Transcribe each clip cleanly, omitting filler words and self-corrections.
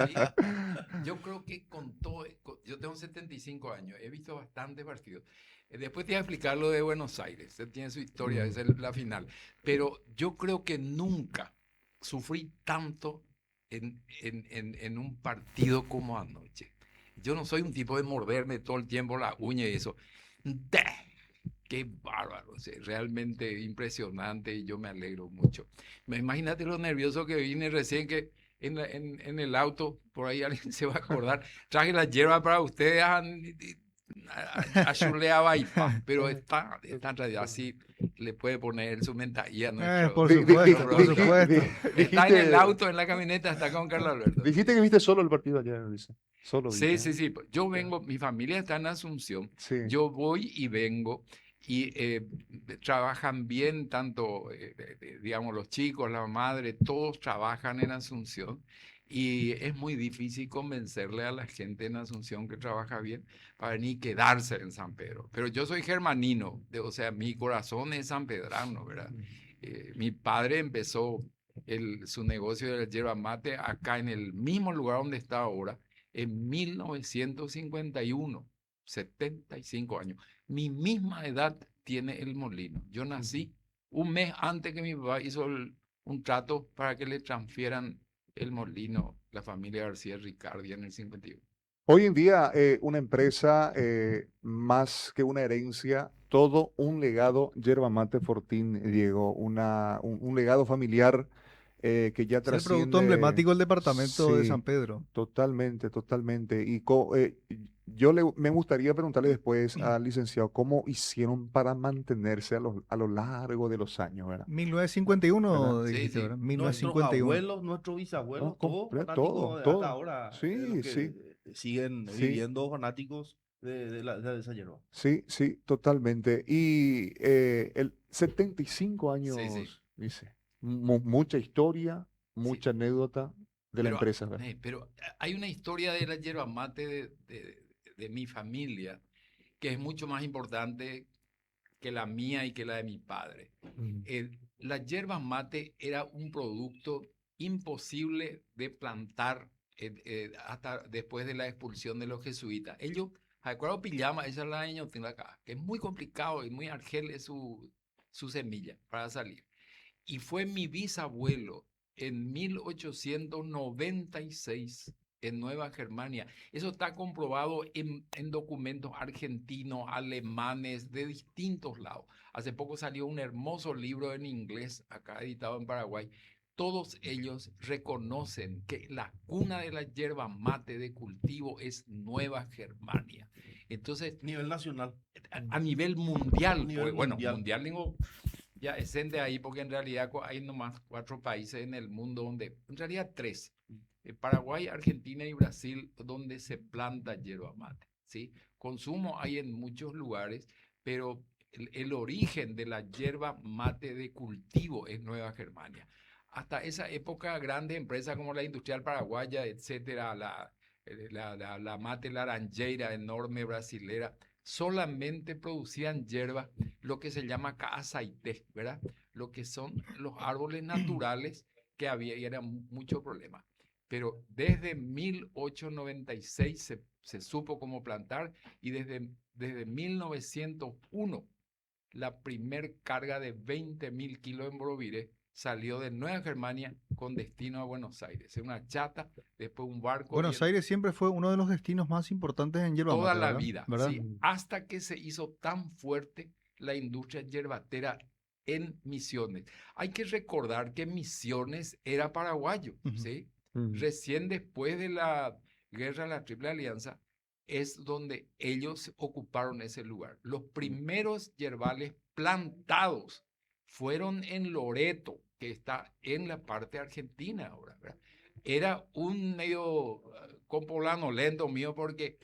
Sí, yo creo que con todo, yo tengo 75 años, he visto bastantes partidos. Después te voy a explicar lo de Buenos Aires, tiene su historia, Mm. esa es la final. Pero yo creo que nunca sufrí tanto en un partido como anoche. Yo no soy un tipo de morderme todo el tiempo la uña y eso. ¡Deh! Qué bárbaro, o sea, realmente impresionante y yo me alegro mucho. Imagínate lo nervioso que vine recién que en el auto, por ahí alguien se va a acordar, traje la hierba para ustedes a chuleaba y pa, pero está en realidad así, le puede poner su mentalidad a nuestro, Por nuestro supuesto, por productor. supuesto. Está en el Dijiste, auto, en la camioneta, está con Carlos Alberto, sí. dijiste que viste solo el partido ayer, dice. Solo Sí, viste, sí, ¿eh? sí. Yo vengo, mi familia está en Asunción, Sí. yo voy y vengo y trabajan bien, tanto, digamos, los chicos, la madre, todos trabajan en Asunción y es muy difícil convencerle a la gente en Asunción que trabaja bien para venir y quedarse en San Pedro. Pero yo soy germanino, o sea, mi corazón es sanpedrano, ¿verdad? Mi padre empezó su negocio de yerba mate acá en el mismo lugar donde está ahora en 1951, 75 años. Mi misma edad tiene el molino. Yo Ujú. nací un mes antes que mi papá hizo un trato para que le transfieran el molino, la familia García Ricardi en el 51. Hoy en día, una empresa, más que una herencia, todo un legado, Yerba Mate Fortín, Diego, un legado familiar que ya Es el producto trasciende. emblemático del departamento de San Sí, Pedro. totalmente, totalmente. Me gustaría preguntarle después al licenciado cómo hicieron para mantenerse a lo largo de los años, ¿verdad? ¿Verdad? 1951 Sí, dijiste, sí. ¿verdad? Nuestros 1951. abuelos, nuestros No, bisabuelos, todos todo, fanáticos hasta todo. ahora, los Sí, sí, que siguen sí. viviendo fanáticos de esa hierba. Sí, sí, totalmente. Y el 75 Sí, sí, años, dice, mucha historia, sí. mucha anécdota de la empresa, ¿verdad? Pero hay una historia de la yerba mate de mi familia que es mucho más importante que la mía y que la de mi padre. Mm. La yerba mate era un producto imposible de plantar hasta después de la expulsión de los jesuitas. Ellos, acuerdo pillama, esa es la año acá, que es muy complicado y muy argel es su semilla para salir. Y fue mi bisabuelo en 1896 en Nueva Germania. Eso está comprobado en documentos argentinos, alemanes, de distintos lados. Hace poco salió un hermoso libro en inglés, acá editado en Paraguay. Todos ellos reconocen que la cuna de la yerba mate de cultivo es Nueva Germania. Entonces, Nivel nacional, a nivel mundial, nivel pues bueno, mundial. mundial digo, ya es de ahí porque en realidad hay nomás 4 países en el mundo donde, en realidad 3, Paraguay, Argentina y Brasil, donde se planta yerba mate, ¿sí? Consumo hay en muchos lugares, pero el origen de la yerba mate de cultivo es Nueva Germania. Hasta esa época, grandes empresas como la Industrial Paraguaya, etcétera, la mate laranjeira enorme brasilera, solamente producían hierba lo que se llama casaité, ¿verdad? Lo que son los árboles naturales que había y era mucho problema. Pero desde 1896 se supo cómo plantar y desde 1901 la primer carga de 20.000 kilos en Borovire salió de Nueva Germania con destino a Buenos Aires. En una chata, después un barco y Buenos Aires siempre fue uno de los destinos más importantes en yerba toda mate, la ¿verdad? vida, ¿Verdad? ¿sí? Hasta que se hizo tan fuerte la industria yerbatera en Misiones. Hay que recordar que Misiones era paraguayo, Ujú. ¿sí? Mm. Recién después de la guerra de la Triple Alianza es donde ellos ocuparon ese lugar. Los primeros yerbales plantados fueron en Loreto, que está en la parte argentina ahora, ¿verdad? Era un medio compolano lento mío porque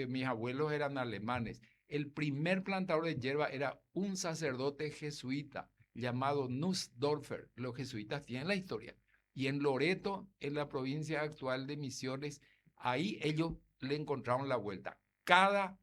mis abuelos eran alemanes. El primer plantador de hierba era un sacerdote jesuita llamado Nussdorfer. Los jesuitas tienen la historia. Y en Loreto, en la provincia actual de Misiones, ahí ellos le encontraron la vuelta. Cada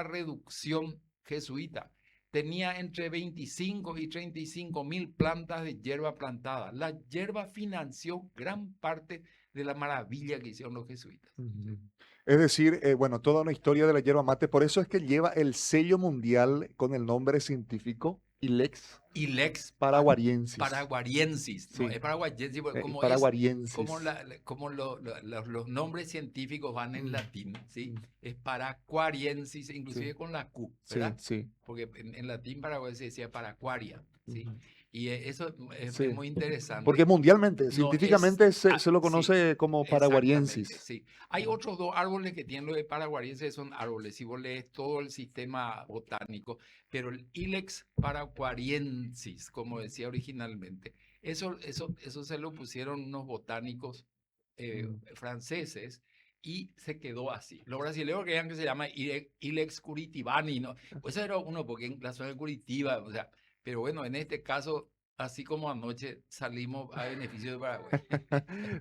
reducción jesuita tenía entre 25 y 35.000 plantas de hierba plantadas. La hierba financió gran parte de la maravilla que hicieron los jesuitas. Ujú. Es decir, bueno, toda una historia de la yerba mate, por eso es que lleva el sello mundial con el nombre científico Ilex Ilex paraguariensis. paraguariensis, no Sí, es paraguayensis, porque como paraguariensis. como los nombres científicos van en Mm, latín, ¿sí? mm, Es paraguariensis, sí, inclusive con la Q, sí, ¿verdad? sí. Porque en latín paraguay se decía paraquaria, ¿sí? Ujú. Y eso es Sí. muy interesante. Porque mundialmente, No, científicamente se lo sí, conoce como exactamente, paraguariensis. sí. Hay otros dos árboles que tienen lo de paraguariense, son árboles, si vos lees todo el sistema botánico, pero el Ilex paraguariensis, como decía originalmente, eso se lo pusieron unos botánicos franceses y se quedó así. Los brasileños creían que se llama Ilex curitibani, ¿no? Pues eso era uno, porque en la zona de Curitiba, o sea, pero bueno, en este caso, así como anoche salimos a beneficio de Paraguay.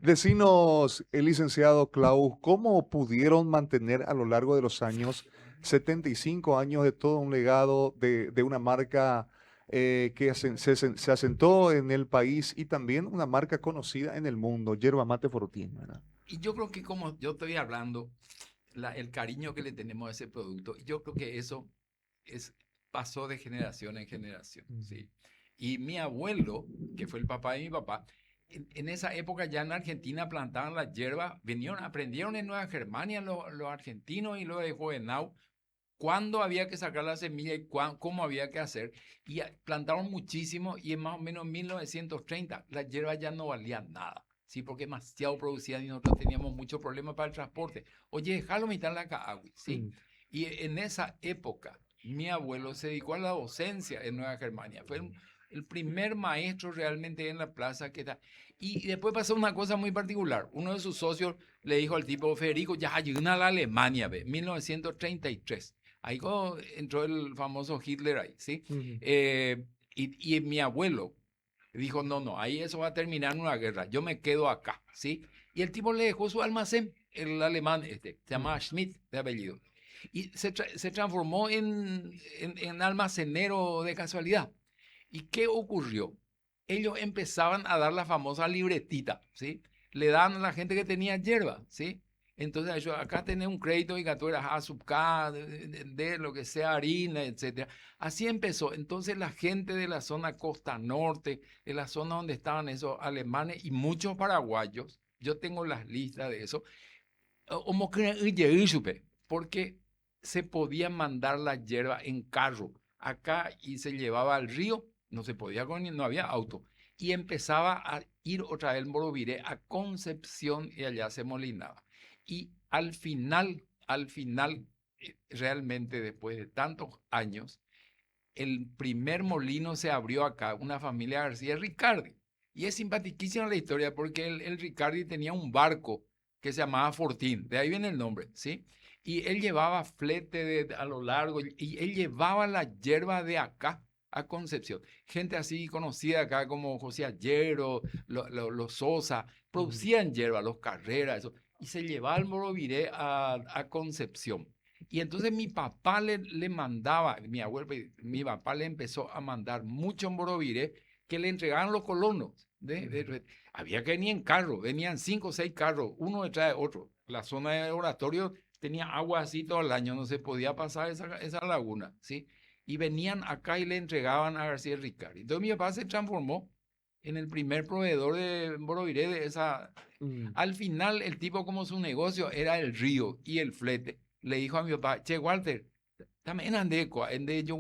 Decinos, el licenciado Klaus, ¿cómo pudieron mantener a lo largo de los años, 75 años de todo un legado de una marca que se asentó en el país y también una marca conocida en el mundo, Yerba Mate Fortín, ¿verdad? Y yo creo que como yo estoy hablando, el cariño que le tenemos a ese producto, yo creo que eso pasó de generación en generación, ¿sí? Y mi abuelo, que fue el papá de mi papá, en esa época ya en Argentina plantaban la hierba, aprendieron en Nueva Germania los argentinos y los de Juvenau cuándo había que sacar la semilla y cómo había que hacer. Y plantaron muchísimo y en más o menos 1930 la hierba ya no valía nada. Sí, porque demasiado producían y nosotros teníamos muchos problemas para el transporte. Oye, déjalo mitad la Cahagui, ¿sí? Mm. Y en esa época, mi abuelo se dedicó a la docencia en Nueva Germania. Fue el primer maestro realmente en la plaza que está. Y después pasó una cosa muy particular. Uno de sus socios le dijo al tipo, Federico, ya hay una a la Alemania, ve, 1933. Ahí entró el famoso Hitler ahí, ¿sí? Ujú. Y mi abuelo dijo, no, ahí eso va a terminar en una guerra, yo me quedo acá, ¿sí? Y el tipo le dejó su almacén, el alemán se llamaba Schmidt de apellido, y se transformó en almacenero de casualidad. ¿Y qué ocurrió? Ellos empezaban a dar la famosa libretita, ¿sí? Le daban a la gente que tenía hierba, ¿sí? Entonces, ellos, acá tenés un crédito y que tú eras azúcar, de lo que sea, harina, etcétera. Así empezó. Entonces, la gente de la zona costa norte, de la zona donde estaban esos alemanes y muchos paraguayos, yo tengo las listas de eso, porque se podía mandar la hierba en carro acá y se llevaba al río, no se podía, no había auto, y empezaba a ir otra vez en Boroviré a Concepción y allá se molinaba. Y al final, realmente después de tantos años, el primer molino se abrió acá, una familia García Ricardi. Y es simpaticísima la historia porque el Ricardi tenía un barco que se llamaba Fortín, de ahí viene el nombre, ¿sí? Y él llevaba flete a lo largo y él llevaba la hierba de acá a Concepción. Gente así conocida acá como José Ayero, los Sosa, producían hierba, los Carreras, eso, y se llevaba el Moroviré a Concepción. Y entonces mi papá le mandaba, mi papá le empezó a mandar mucho Moroviré que le entregaban los colonos. Había que venir en carro, venían 5 o 6 carros, uno detrás de otro. La zona de oratorio tenía agua así todo el año, no se podía pasar esa laguna, ¿sí? Y venían acá y le entregaban a García Ricardi. Entonces mi papá se transformó en el primer proveedor de Moroviré de esa. Al final, el tipo como su negocio era el río y el flete. Le dijo a mi papá, che, Walter, también ande yo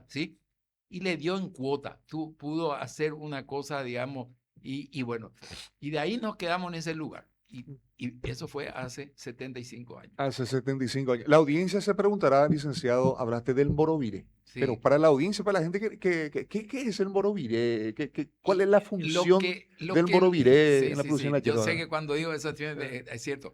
¿sí? Y le dio en cuota. Tú pudo hacer una cosa, digamos, y bueno, y de ahí nos quedamos en ese lugar. Y eso fue hace 75 años. Hace 75 años. La audiencia se preguntará, licenciado, hablaste del Moroviré, pero Sí. para la audiencia, para la gente, ¿qué es el Moroviré? ¿Cuál es la función del Moroviré en la producción de la Yo hierba? sé que cuando digo eso es cierto.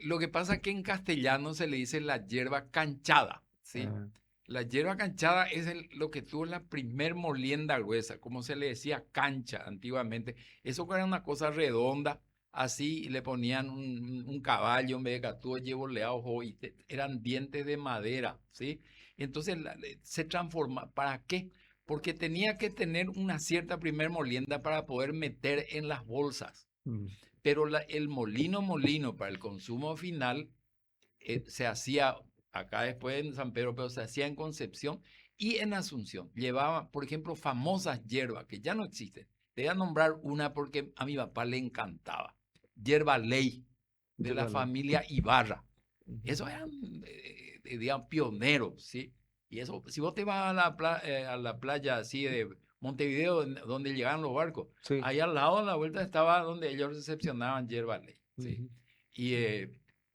Lo que pasa es que en castellano se le dice la hierba canchada, ¿sí? Ah, La hierba canchada es lo que tuvo la primer molienda gruesa, como se le decía cancha antiguamente. Eso era una cosa redonda, así le ponían un caballo en vez de catúa, llevoleados, y eran dientes de madera, ¿sí? Entonces se transforma, ¿para qué? Porque tenía que tener una cierta primer molienda para poder meter en las bolsas. Pero el molino para el consumo final se hacía acá después en San Pedro, pero se hacía en Concepción y en Asunción. Llevaba, por ejemplo, famosas hierbas que ya no existen. Te voy a nombrar una porque a mi papá le encantaba. Hierba ley, de la familia Ibarra. Esos eran, digamos, pioneros, ¿sí? Y eso, si vos te vas a la playa así de Montevideo, donde llegaban los barcos, Sí. ahí al lado, a la vuelta, estaba donde ellos recepcionaban hierba ley, ¿sí? Y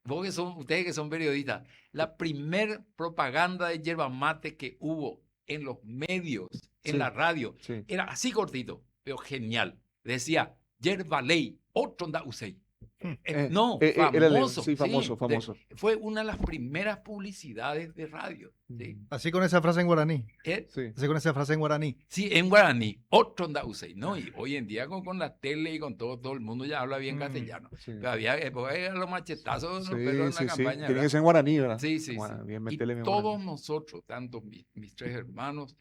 ustedes que son periodistas, la primer propaganda de yerba mate que hubo en los medios, en Sí, la radio, sí. era así cortito, pero genial. Decía, yerba ley, otro da usted. No, Era famoso. sí, famoso, Sí, famoso. fue una de las primeras publicidades de radio. ¿Sí? Así con esa frase en guaraní. Sí. Así con esa frase en guaraní. Sí, en guaraní, otro da usted, ¿no? Y hoy en día con la tele y con todo el mundo ya habla bien castellano. Sí. Pero había época de los machetazos de los Sí, perros en sí, la sí. campaña. Tiene ¿verdad? que ser en guaraní, ¿verdad? Sí, sí, Bueno, sí. bien, Y metele mi todos guaraní. nosotros, tanto mis tres hermanos,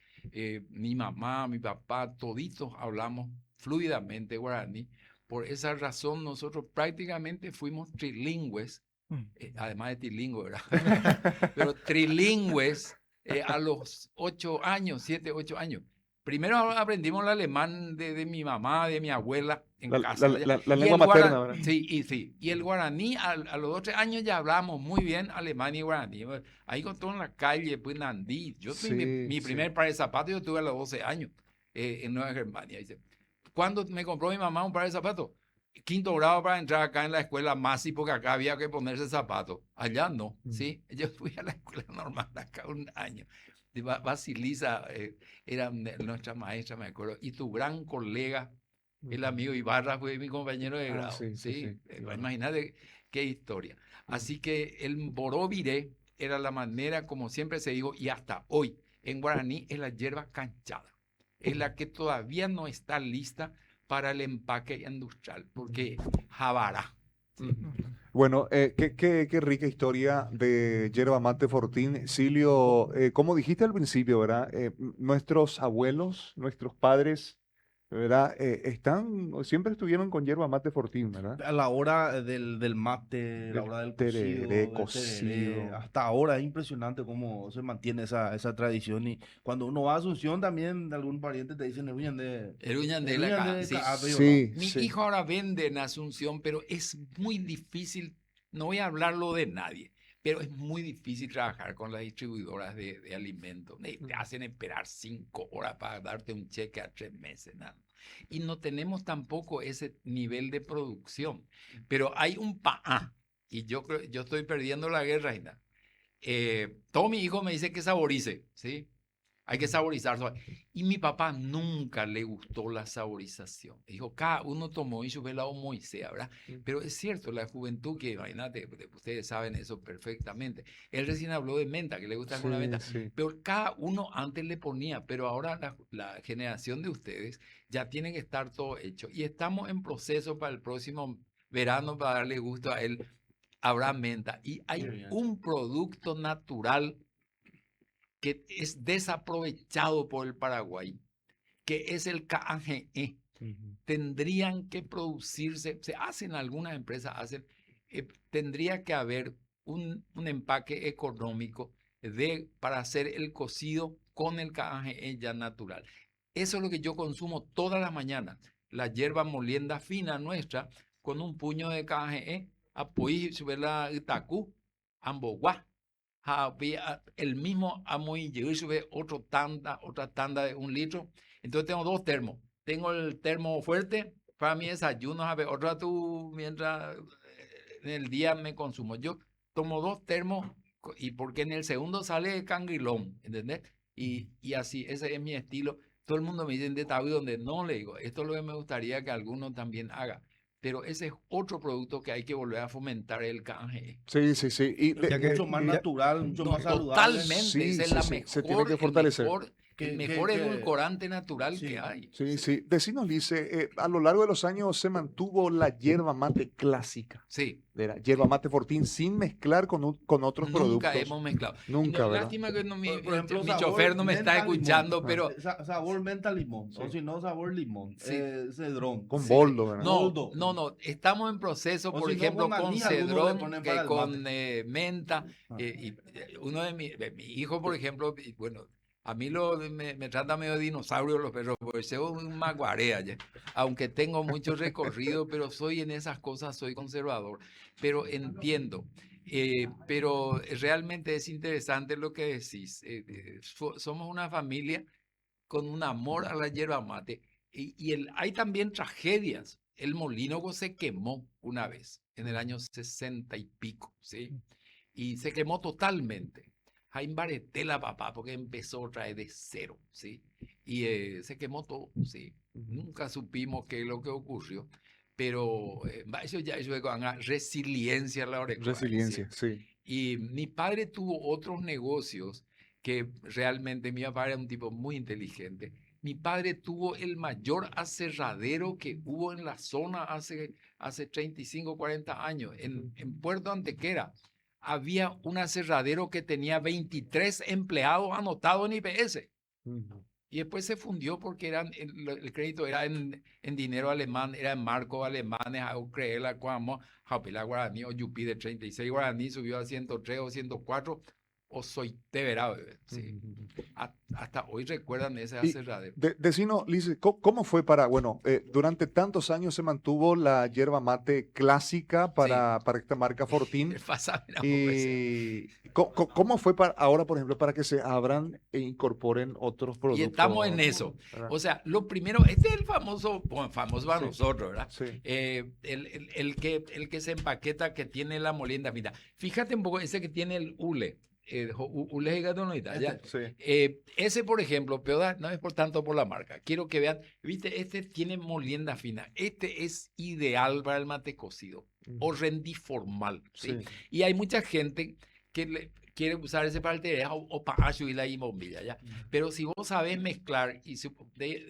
mi mamá, mi papá, toditos hablamos fluidamente guaraní. Por esa razón nosotros prácticamente fuimos trilingües, además de trilingüe, ¿verdad? Pero trilingües a los 8 años, 7, 8 años. Primero aprendimos el alemán de mi mamá, de mi abuela en casa. La Y lengua el materna, ¿verdad? Sí, sí. Y el guaraní, a los 2, 3 años ya hablamos muy bien alemán y guaraní. Ahí con todo en la calle, pues Nandí. Yo Sí, mi sí. primer par de zapatos yo tuve a los 12 años en Nueva Germania. Dice, ¿cuándo me compró mi mamá un par de zapatos? 5º grado para entrar acá en la escuela Masi, porque acá había que ponerse zapatos. Allá no, ¿sí? Yo fui a la escuela normal acá un año. Basilisa era nuestra maestra, me acuerdo. Y tu gran colega, el amigo Ibarra, fue mi compañero de grado. Sí, sí, ¿sí? sí, claro. Imagínate qué historia. Así que el borobiré era la manera, como siempre se dijo, y hasta hoy, en guaraní es la hierba canchada. Es la que todavía no está lista para el empaque industrial, porque jabará. ¿sí? Bueno, qué rica historia de yerba mate Fortín. Silvio, como dijiste al principio, ¿verdad? Nuestros abuelos, nuestros padres, ¿verdad? Siempre estuvieron con yerba mate Fortín, ¿verdad? A la hora del mate, la Del hora del tereré, cocido, del cocido. tereré, hasta ahora es impresionante cómo se mantiene esa tradición. Y cuando uno va a Asunción también, algún pariente te dicen, "Eruñan de... Eruñan de eruñan acá, de sí. Caape", Sí, Mi sí. hijo ahora vende en Asunción, pero es muy difícil, no voy a hablarlo de nadie, pero es muy difícil trabajar con las distribuidoras de alimentos. Te hacen esperar 5 horas para darte un cheque a 3 meses. Nada. Y no tenemos tampoco ese nivel de producción. Pero hay un y yo estoy perdiendo la guerra. Todo mi hijo me dice que saborice, ¿sí? Hay que saborizar. Y mi papá nunca le gustó la saborización. Dijo, cada uno tomó y su velado Moisés, ¿verdad? Pero es cierto, la juventud, que imagínate, ustedes saben eso perfectamente. Él recién habló de menta, que le gusta alguna menta. Sí. Pero cada uno antes le ponía, pero ahora la generación de ustedes ya tiene que estar todo hecho. Y estamos en proceso para el próximo verano, para darle gusto a él, habrá menta. Y hay un producto natural que es desaprovechado por el Paraguay, que es el KGE. Tendrían que producirse, se hacen algunas empresas, tendría que haber un empaque económico para hacer el cocido con el KGE ya natural. Eso es lo que yo consumo todas las mañanas, la hierba molienda fina nuestra, con un puño de KGE, apoyé sobre la Itacú, Amboguá. El mismo Amoy llegó y sube otra tanda de 1 litro. Entonces tengo 2 termos. Tengo el termo fuerte para mi desayuno, otra tú mientras en el día me consumo. Yo tomo 2 termos y porque en el segundo sale cangrilón, ¿entendés? Y así, ese es mi estilo. Todo el mundo me dice de Tabi donde no, le digo, esto es lo que me gustaría que alguno también haga. Pero ese es otro producto que hay que volver a fomentar, el KGE. Sí, sí, sí. Y mucho más natural, mucho más saludable. Totalmente, Sí, esa es sí, la sí, mejor, se tiene que fortalecer. el mejor el mejor edulcorante natural sí. que hay. Sí, sí. Decinos, Lice, a lo largo de los años se mantuvo la yerba mate clásica, Sí, de la yerba mate Fortín, sin mezclar con otros nunca productos. hemos mezclado. Y Nunca, ¿verdad? lástima que no, Por ejemplo, mi sabor chofer no me está menta limón. escuchando, Ah. pero Sabor menta limón. O Sí. si no, sabor limón. Sí. Cedrón. Con sí, boldo, ¿verdad? no, Boldo. no, estamos en proceso, O por si no, ejemplo, con con anís, algunos le cedrón, ponen para el con mate. menta. Ah. Y uno de mi hijo, por ejemplo, y bueno, a mí me trata medio de dinosaurio los perros, porque soy un maguarea ya. Aunque tengo mucho recorrido, pero soy en esas cosas, soy conservador. Pero entiendo. Pero realmente es interesante lo que decís. Somos una familia con un amor a la yerba mate. Hay también tragedias. El molino se quemó una vez, en el año 60 y pico, ¿sí? Y se quemó totalmente. Jaime Baretela, papá, porque empezó otra vez de cero, ¿sí? Y se quemó todo, ¿sí? Nunca supimos qué es lo que ocurrió, pero eso ya es una resiliencia a la hora, ¿sí? Resiliencia, sí. Y mi padre tuvo otros negocios que realmente mi papá era un tipo muy inteligente. Mi padre tuvo el mayor aserradero que hubo en la zona hace 35, 40 años, en Puerto Antequera. Había un aserradero que tenía 23 empleados anotados en IPS. Ujú. Y después se fundió porque el crédito era en dinero alemán, era en marcos alemanes, a creerla como Japela Guaraní o Yupi de 36 Guaraní subió a 103 o 104 o soy Teverá, sí. Ujú. Hasta hoy recuerdan ese Y aserradero. Decinos, Lice, ¿cómo fue bueno, durante tantos años se mantuvo la yerba mate clásica Sí. para esta marca Fortín? Pásame un poco ese. ¿Y cómo fue para ahora, por ejemplo, para que se abran e incorporen otros Y productos? estamos en eso. ¿Verdad? O sea, lo primero, este es el famoso, bueno, famoso para Sí. nosotros, ¿verdad? Sí. El que se empaqueta, que tiene la molienda. Mira, fíjate un poco, ese que tiene el hule. Hule es gatonita, ¿ya? Sí. Ese, por ejemplo, pero no es por tanto por la marca. Quiero que vean, viste, este tiene molienda fina. Este es ideal para el mate cocido o rendiformal, ¿sí? Sí. Y hay mucha gente que quiere usar ese para el té o para ayudar y bombilla, ¿ya? Pero si vos sabés mezclar y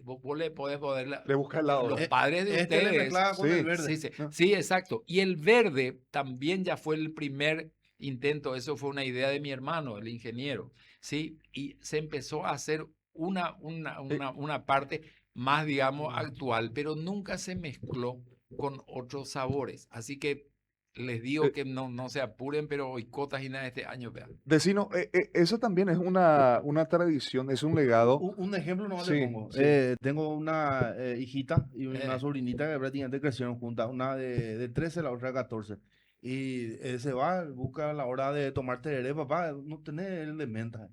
vos le podés poner Le busca el lado. los padres de Este le ustedes. mezclaba con Sí. el verde. Sí, sí, ¿no? sí, exacto. Y el verde también ya fue el primer intento. Eso fue una idea de mi hermano, el ingeniero, ¿sí? Y se empezó a hacer una parte más, digamos, actual, pero nunca se mezcló con otros sabores. Así que les digo que no se apuren, pero boicotas y nada este año, vean. Decino, eso también es una tradición, es un legado. Un ejemplo no Sí, le pongo. sí. Tengo una hijita y una Eh. sobrinita que prácticamente crecieron juntas, una de 13, la otra de 14. Y se va, busca a la hora de tomar tereré, papá, no tenés el de menta.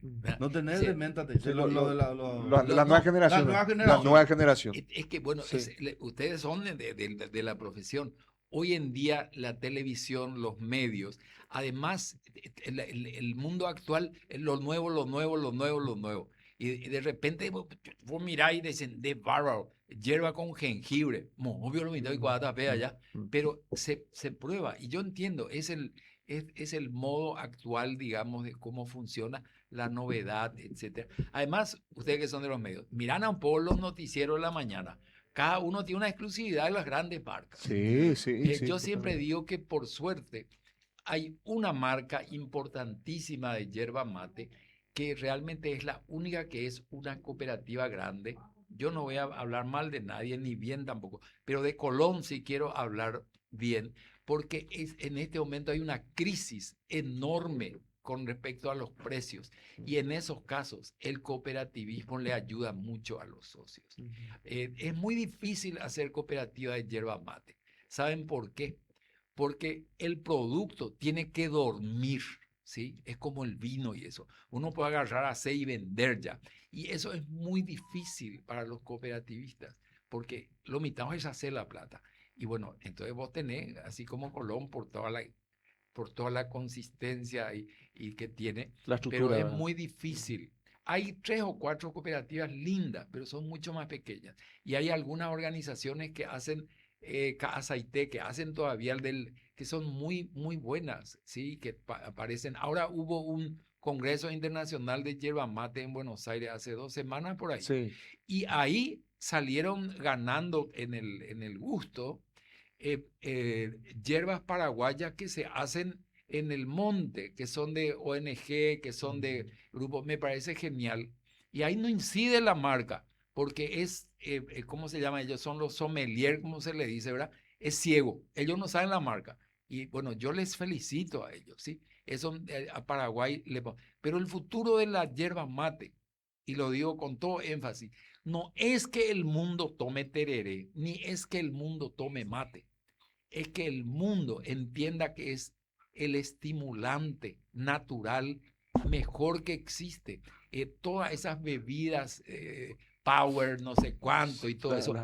Vean. No tenés Sí. el de menta, te dice Sí, lo de la... la nueva no, generación. la nueva La generación. nueva generación. Es que, bueno, Sí. ustedes son de la profesión. Hoy en día la televisión, los medios, además el mundo actual, lo nuevo, lo nuevo, lo nuevo, lo nuevo. Y de repente vos miráis y dicen, de bárbaro, hierba con jengibre, obvio lo mitad y cuadra fea ya, pero se prueba. Y yo entiendo, es el modo actual, digamos, de cómo funciona la novedad, etcétera. Además, ustedes que son de los medios, miran a un poco los noticieros de la mañana. Cada uno tiene una exclusividad de las grandes marcas. Sí, sí, sí. Yo siempre totalmente. digo que por suerte hay una marca importantísima de yerba mate que realmente es la única que es una cooperativa grande. Yo no voy a hablar mal de nadie, ni bien tampoco, pero de Colón sí quiero hablar bien, porque en este momento hay una crisis enorme con respecto a los precios. Y en esos casos, el cooperativismo le ayuda mucho a los socios. Es muy difícil hacer cooperativa de yerba mate. ¿Saben por qué? Porque el producto tiene que dormir, ¿sí? Es como el vino y eso. Uno puede agarrar a y vender ya. Y eso es muy difícil para los cooperativistas, porque lo mitad es hacer la plata. Y bueno, entonces vos tenés, así como Colón, por toda la consistencia y que tiene, La pero estructura. es ¿verdad? muy difícil. Hay 3 o 4 cooperativas lindas, pero son mucho más pequeñas. Y hay algunas organizaciones que hacen Aceite, que hacen todavía que son muy, muy buenas, ¿sí? Que aparecen. Ahora hubo un Congreso Internacional de Yerba Mate en Buenos Aires hace 2 semanas por ahí. Sí. Y ahí salieron ganando en el gusto hierbas paraguayas que se hacen en el monte, que son de ONG, que son de grupos, me parece genial. Y ahí no incide la marca, porque es, ¿cómo se llama? Ellos son los sommelier, como se le dice, ¿verdad? Es ciego, ellos no saben la marca. Y bueno, yo les felicito a ellos, ¿sí? Eso a Paraguay pero el futuro de la yerba mate, y lo digo con todo énfasis, no es que el mundo tome tereré, ni es que el mundo tome mate, es que el mundo entienda que es el estimulante natural mejor que existe. Todas esas bebidas, power, no sé cuánto y todo eso.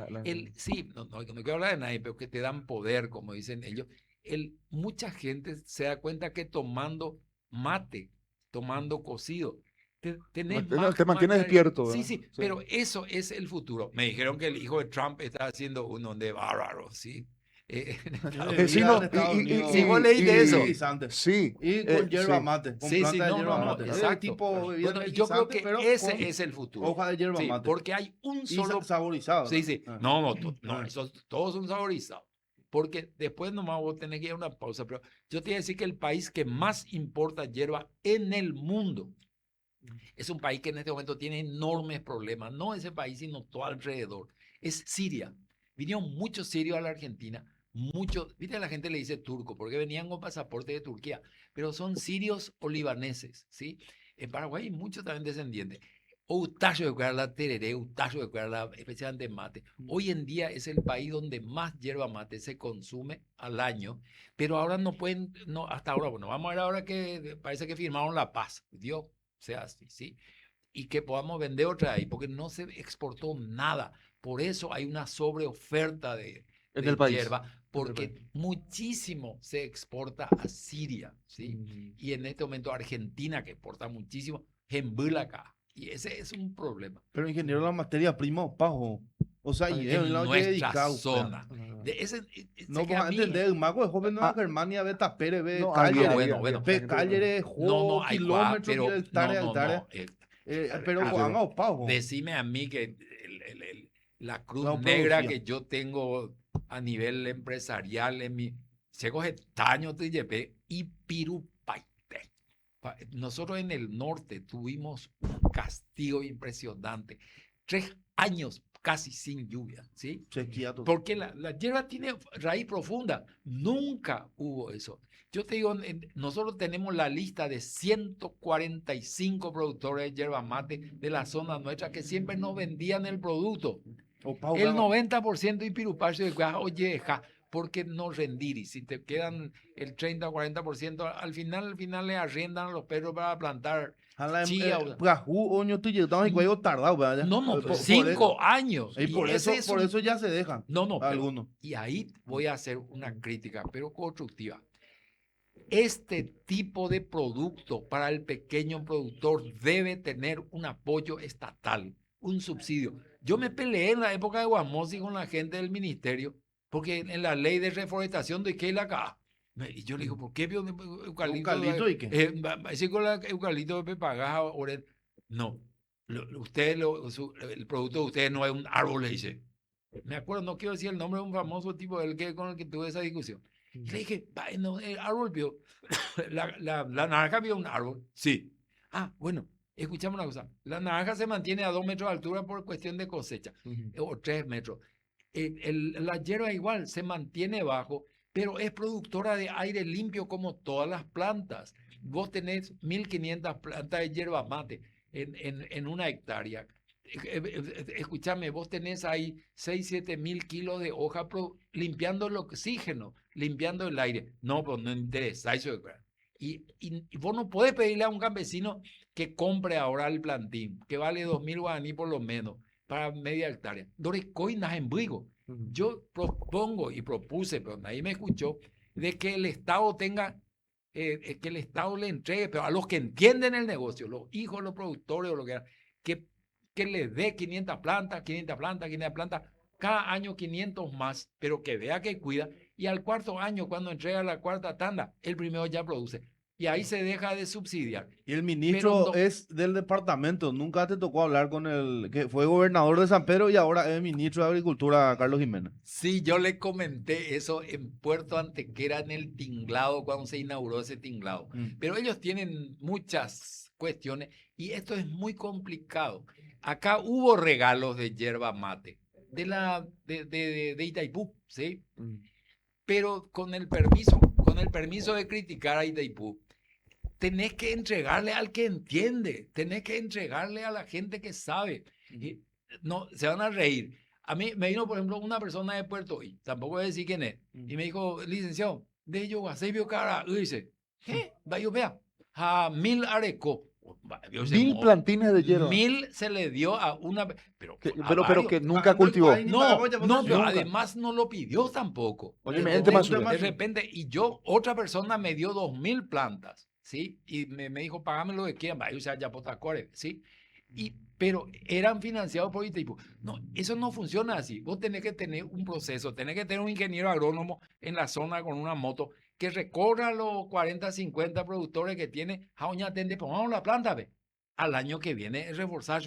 Sí, no quiero hablar de nadie, pero que te dan poder, como dicen ellos. Mucha gente se da cuenta que tomando mate, tomando cocido, tenés te mantienes despierto, Sí, ¿verdad? sí, pero eso es el futuro. Me dijeron que el hijo de Trump está haciendo uno de bárbaro, ¿sí? Sí, no, Sí, vos leíste eso. Sí. Y con yerba Sí. mate, con Sí, planta sí, de no, yerba no, mate. Es exacto. tipo bebida Bueno, yo creo energizante, que pero ese con es el futuro. hoja de yerba Sí, mate. porque hay un Y solo... saborizado. Sí, sí. Ah. No, todos son saborizados. Porque después nomás vos tenés que ir a una pausa. Pero yo te voy a decir que el país que más importa hierba en el mundo es un país que en este momento tiene enormes problemas. No ese país, sino todo alrededor. Es Siria. Vinieron muchos sirios a la Argentina. Muchos, viste, la gente le dice turco, porque venían con pasaporte de Turquía, pero son sirios o libaneses, ¿sí? En Paraguay hay muchos también descendientes. Utayo de cuidar la tereré, Utayo de cuidar la, especialmente mate. Hoy en día es el país donde más yerba mate se consume al año, pero ahora no pueden, no, hasta ahora, bueno, vamos a ver ahora que parece que firmaron la paz, Dios sea así, ¿sí? Y que podamos vender otra ahí, porque no se exportó nada. Por eso hay una sobreoferta En de el país. hierba, porque muchísimo se exporta a Siria, ¿sí? Y en este momento Argentina, que exporta muchísimo, embula acá. Y ese es un problema. Pero ingeniero, la materia prima, pajo. O sea, y En la nuestra zona. No, pues entender, el mago es joven, no, Germania, ve tapere, ve No, Cagliere, bueno. ve Cagliere, juego, hay kilómetros, pero hectáreas. Pero Juan, pajo. Decime a mí que la cruz No negra producía. que yo tengo a nivel empresarial en mi Chegos etaño te llevé y pirupaite. Nosotros en el norte tuvimos un castigo impresionante. 3 años casi sin lluvia, ¿sí? Sequía total. Porque la hierba tiene raíz profunda. Nunca hubo eso. Yo te digo, nosotros tenemos la lista de 145 productores de yerba mate de la zona nuestra que siempre nos vendían el producto. El 90% de pirupacho de cuaja, oye, porque no rendir. Y si te quedan el 30 o 40%, al final le arriendan a los perros para plantar chía. No, 5 años. Y por eso ya se dejan. Algunos. Y ahí voy a hacer una crítica, pero constructiva. Este tipo de producto para el pequeño productor debe tener un apoyo estatal, un subsidio. Yo me peleé en la época de Guamosi con la gente del ministerio, porque en la ley de reforestación de Keila acá. Y yo le digo, ¿por qué eucalipto y qué? Sí, con la eucalipto de Pepagaja, no. El producto de ustedes no es un árbol, le dice. Me acuerdo, no quiero decir el nombre de un famoso tipo con el que tuve esa discusión. Y le dije, no, el árbol vio, la naranja vio un árbol. Sí. Ah, bueno, escuchame una cosa. La naranja se mantiene a 2 metros de altura por cuestión de cosecha, o 3 metros. La hierba igual se mantiene bajo, pero es productora de aire limpio como todas las plantas. Vos tenés 1.500 plantas de hierba mate en una hectárea. Escúchame, vos tenés ahí 6.000-7.000 kilos de hoja limpiando el oxígeno, limpiando el aire. No, pues no interesa eso. Y vos no podés pedirle a un campesino que compre ahora el plantín, que vale 2.000 guaraní por lo menos, para media hectárea. Dorecoinas en Brigo. Yo propongo y propuse, pero nadie me escuchó, de que el Estado tenga, que el Estado le entregue, pero a los que entienden el negocio, los hijos de los productores o lo que era, que le dé 500 plantas, cada año 500 más, pero que vea que cuida, y al cuarto año, cuando entrega la cuarta tanda, el primero ya produce. y ahí se deja de subsidiar. Y el ministro no- es del departamento. Nunca te tocó hablar con el que fue gobernador de San Pedro y ahora es ministro de Agricultura, Carlos Jiménez. Sí, yo le comenté eso en Puerto Antequera, en el tinglado, cuando se inauguró ese tinglado. Pero ellos tienen muchas cuestiones y esto es muy complicado. Acá hubo regalos de yerba mate de Itaipú, ¿sí? Pero con el permiso de criticar a Itaipú, tenés que entregarle al que entiende, tenés que entregarle a la gente que sabe. Y no, se van a reír. A mí me vino, por ejemplo, una persona de Puerto Hoy, tampoco voy a decir quién es, y me dijo, licenciado, de yo a vio cara, y dice, va yo vea, a 1000 areco. Yo sé, 1000 plantines de hierba. 1000 se le dio a una, pero a Pero varios. que nunca cultivó. No, no, pero Nunca. además no lo pidió tampoco. Oye, De- me de- ente más de suya. repente, y yo, otra persona me dio 2000 plantas, ¿sí? Y me dijo, págame lo que quieran, vaya, o sea, ya potacore, ¿sí? Pero eran financiados por Itaipú. No, eso no funciona así. Vos tenés que tener un proceso, tenés que tener un ingeniero agrónomo en la zona con una moto que recorra los 40, 50 productores que tiene. Pongamos la planta, ve. Al año que viene es reforzar,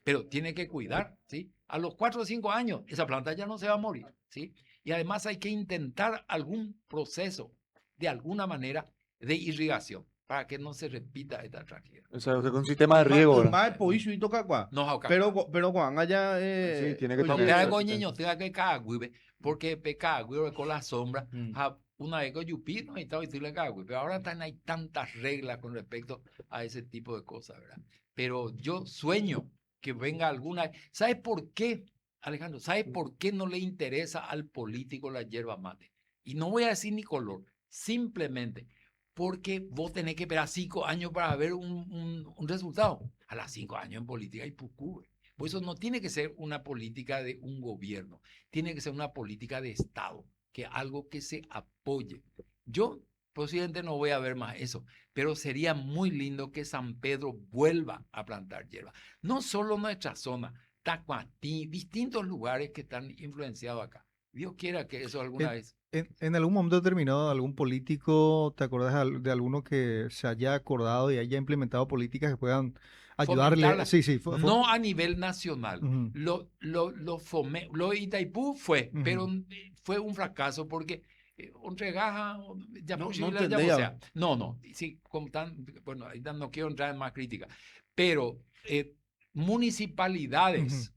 pero tiene que cuidar, ¿sí? A los 4 o 5 años, esa planta ya no se va a morir, ¿sí? Y además hay que intentar algún proceso, de alguna manera, de irrigación, para que no se repita esta tragedia. O sea, con un sistema de riego, ¿verdad? Más poicho y toca cuá. No, acá. Pero cuando haya Sí, tiene que No tener- te hago niño, te hago que cagüe, porque pecagüe con la sombra. Mm. Una vez que yo pido, y estaba diciendo cagüe, pero ahora hay tantas reglas con respecto a ese tipo de cosas, ¿verdad? Pero yo sueño que venga alguna. ¿Sabes por qué, Alejandro? ¿Sabes por qué no le interesa al político la yerba mate? Y no voy a decir ni color, simplemente porque vos tenés que esperar 5 años para ver un resultado. A las 5 años en política hay pucú. Por eso no tiene que ser una política de un gobierno, tiene que ser una política de Estado, que algo que se apoye. Yo posiblemente no voy a ver más eso, pero sería muy lindo que San Pedro vuelva a plantar hierba. No solo nuestra zona, Tacuatí, distintos lugares que están influenciados acá. Dios quiera que eso alguna vez. En algún momento determinado, algún político, ¿te acordás de alguno que se haya acordado y haya implementado políticas que puedan ayudarle? Fomentarla. Sí, sí. No a nivel nacional. Ujú. Lo de Itaipú fue, Ujú. pero fue un fracaso porque entregaja, ya No, posible, no ya, entendía. o sea, no, sí, como tan, bueno, ahorita no quiero entrar en más crítica, pero municipalidades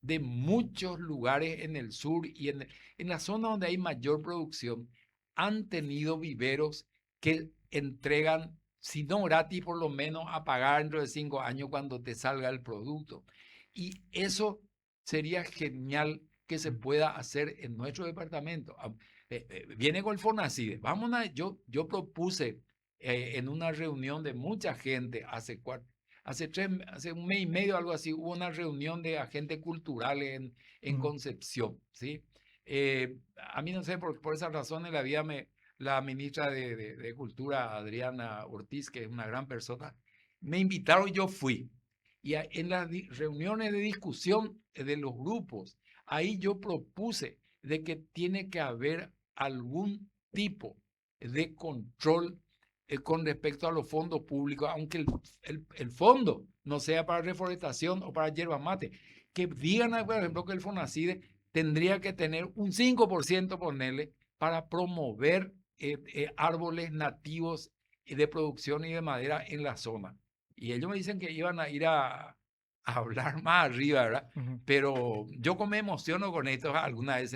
de muchos lugares en el sur y en la zona donde hay mayor producción han tenido viveros que entregan, si no gratis, por lo menos a pagar dentro de 5 años cuando te salga el producto. Y eso sería genial que se pueda hacer en nuestro departamento. Viene con el Fonacide. Yo propuse en una reunión de mucha gente hace un mes y medio, algo así, hubo una reunión de agentes culturales en Concepción, ¿sí? A mí no sé, por esa razón en la vida la ministra de Cultura, Adriana Ortiz, que es una gran persona, me invitaron y yo fui. Y en las reuniones de discusión de los grupos, ahí yo propuse de que tiene que haber algún tipo de control con respecto a los fondos públicos, aunque el fondo no sea para reforestación o para hierba mate, que digan, por ejemplo, que el Fonacide tendría que tener un 5%, ponerle, para promover árboles nativos de producción y de madera en la zona. Y ellos me dicen que iban a ir a hablar más arriba, ¿verdad? Pero yo como me emociono con esto, alguna vez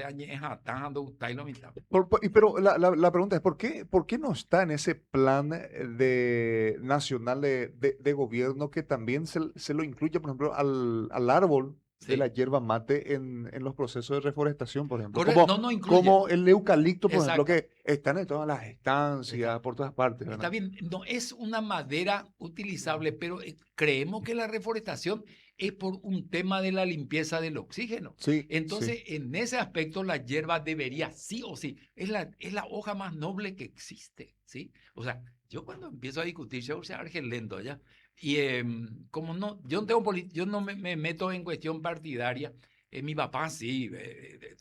Pero la pregunta es, ¿por qué no está en ese plan nacional de gobierno que también se lo incluye, por ejemplo, al árbol de la hierba mate en los procesos de reforestación, por ejemplo? No incluye. Como el eucalipto, por ejemplo, Exacto. que están en todas las estancias, por todas partes, ¿verdad? Está bien, no es una madera utilizable, pero creemos que la reforestación es por un tema de la limpieza del oxígeno. Sí, Entonces, en ese aspecto, la hierba debería sí o sí, es la hoja más noble que existe, ¿sí? O sea, yo cuando empiezo a discutir, yo soy argelento, ¿ya? Y como no, yo no me meto en cuestión partidaria, Mi papá sí,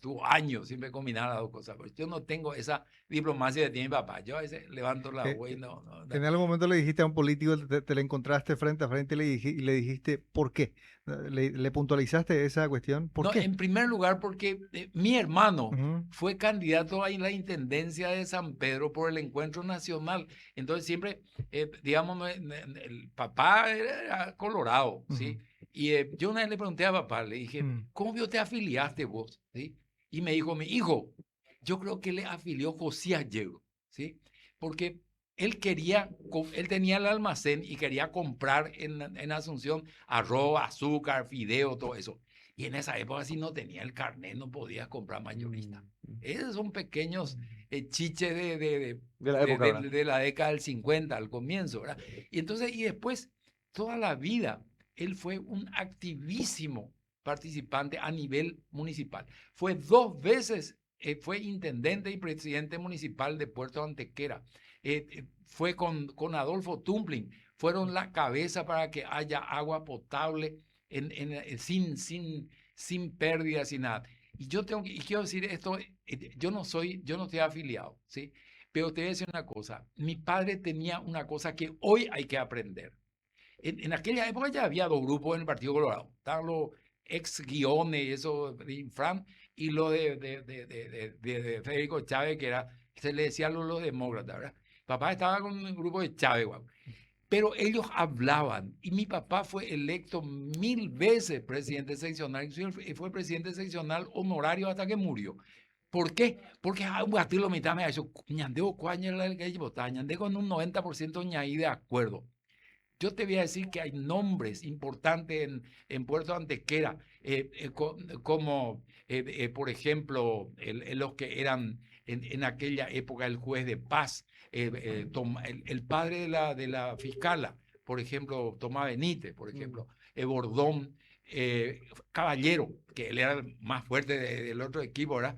tuvo años siempre combinar las dos cosas, pero yo no tengo esa diplomacia que tiene mi papá. Yo a veces levanto la voz y no. En algún momento le dijiste a un político, te le encontraste frente a frente y le dijiste ¿por qué? ¿Le puntualizaste esa cuestión? ¿Por No, qué? en primer lugar porque mi hermano Ujú. fue candidato a la intendencia de San Pedro por el Encuentro Nacional. Entonces siempre, digamos, el papá era colorado, ¿sí? Ujú. Y yo una vez le pregunté a papá, le dije, Mm. ¿cómo vio te afiliaste vos? ¿Sí? Y me dijo, mi hijo, yo creo que le afilió Josías Yegro, ¿sí? Porque él quería, él tenía el almacén y quería comprar en Asunción arroz, azúcar, fideo, todo eso. Y en esa época, si no tenía el carnet, no podías comprar mayorista. Esos son pequeños chiches De la época, ¿verdad? de la década del 50, al comienzo, ¿verdad? Y entonces, y después, toda la vida, él fue un activísimo participante a nivel municipal. Fue 2 veces, fue intendente y presidente municipal de Puerto Antequera. Fue con Adolfo Tumpling, fueron la cabeza para que haya agua potable sin pérdidas, sin nada. Y yo y quiero decir esto, yo no estoy afiliado, ¿sí? Pero te voy a decir una cosa, mi padre tenía una cosa que hoy hay que aprender. En aquella época ya había 2 grupos en el Partido Colorado. Estaban los ex guiones, eso de Infran, y lo de Federico Chávez, se le decía los demócratas, ¿verdad? Papá estaba con un grupo de Chávez, guau. Pero ellos hablaban, y mi papá fue electo 1000 veces presidente seccional, y fue presidente seccional honorario hasta que murió. ¿Por qué? Porque a lo mitad me ha hecho, ñandeo cuaña la que ñandé con un 90% ñaí de acuerdo. Yo te voy a decir que hay nombres importantes en Puerto Antequera, como, por ejemplo, los que eran en aquella época el juez de paz, el padre de la fiscala, por ejemplo, Tomás Benítez, por ejemplo, Bordón, Caballero, que él era el más fuerte del otro equipo, ¿verdad?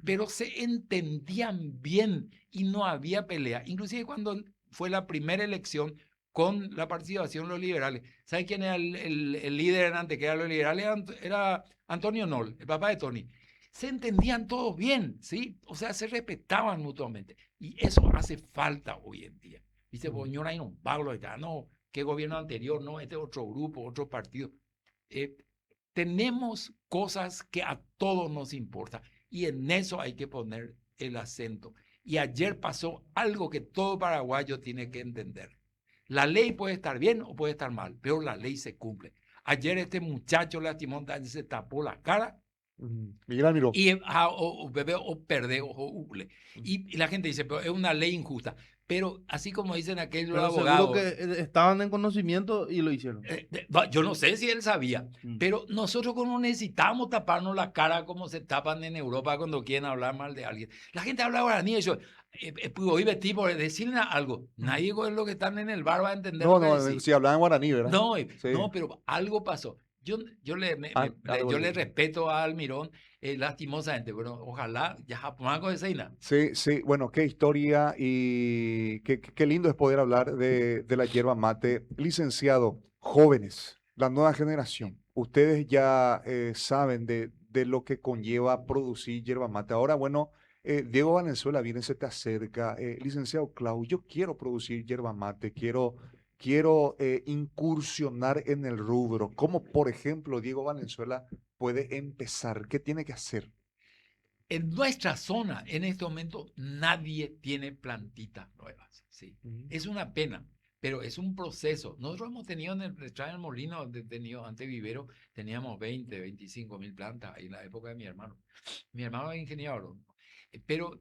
Pero se entendían bien y no había pelea. Inclusive cuando fue la primera elección, con la participación de los liberales. ¿Sabe quién era el líder en Antequera de los liberales? Era Antonio Noll, el papá de Tony. Se entendían todos bien, ¿sí? O sea, se respetaban mutuamente. Y eso hace falta hoy en día. Dice, Boñora y no, Pablo, no, qué gobierno anterior, no, este otro grupo, otro partido. Tenemos cosas que a todos nos importa y en eso hay que poner el acento. Y ayer pasó algo que todo paraguayo tiene que entender. La ley puede estar bien o puede estar mal, pero la ley se cumple. Ayer este muchacho lastimón se tapó la cara Miguel Almiró. y bebé o perde o huble. Y la gente dice, pero es una ley injusta. Pero así como dicen aquellos Pero seguro abogados, que estaban en conocimiento y lo hicieron. yo no sé si él sabía, pero nosotros como necesitamos taparnos la cara como se tapan en Europa cuando quieren hablar mal de alguien. La gente habla guaraní y yo, hoy Betty, por decirle algo, nadie es lo que están en el bar va a entender No, lo que no, decís. si hablaban guaraní, ¿verdad? No, Sí. no, pero algo pasó. Yo le respeto a Almirón, lastimosamente, pero ojalá ya Japón con esa ina. Sí, sí, bueno, qué historia y qué lindo es poder hablar de la yerba mate. Licenciado, jóvenes, la nueva generación, ustedes ya saben de lo que conlleva producir yerba mate. Ahora, bueno, Diego Valenzuela viene, se te acerca. Licenciado Clau, yo quiero producir yerba mate, quiero incursionar en el rubro. ¿Cómo, por ejemplo, Diego Valenzuela puede empezar? ¿Qué tiene que hacer? En nuestra zona, en este momento, nadie tiene plantitas nuevas. ¿Sí? Es una pena, pero es un proceso. Nosotros hemos tenido detrás del molino, ante vivero, teníamos 20, 25 mil plantas en la época de mi hermano. Mi hermano es ingeniero, pero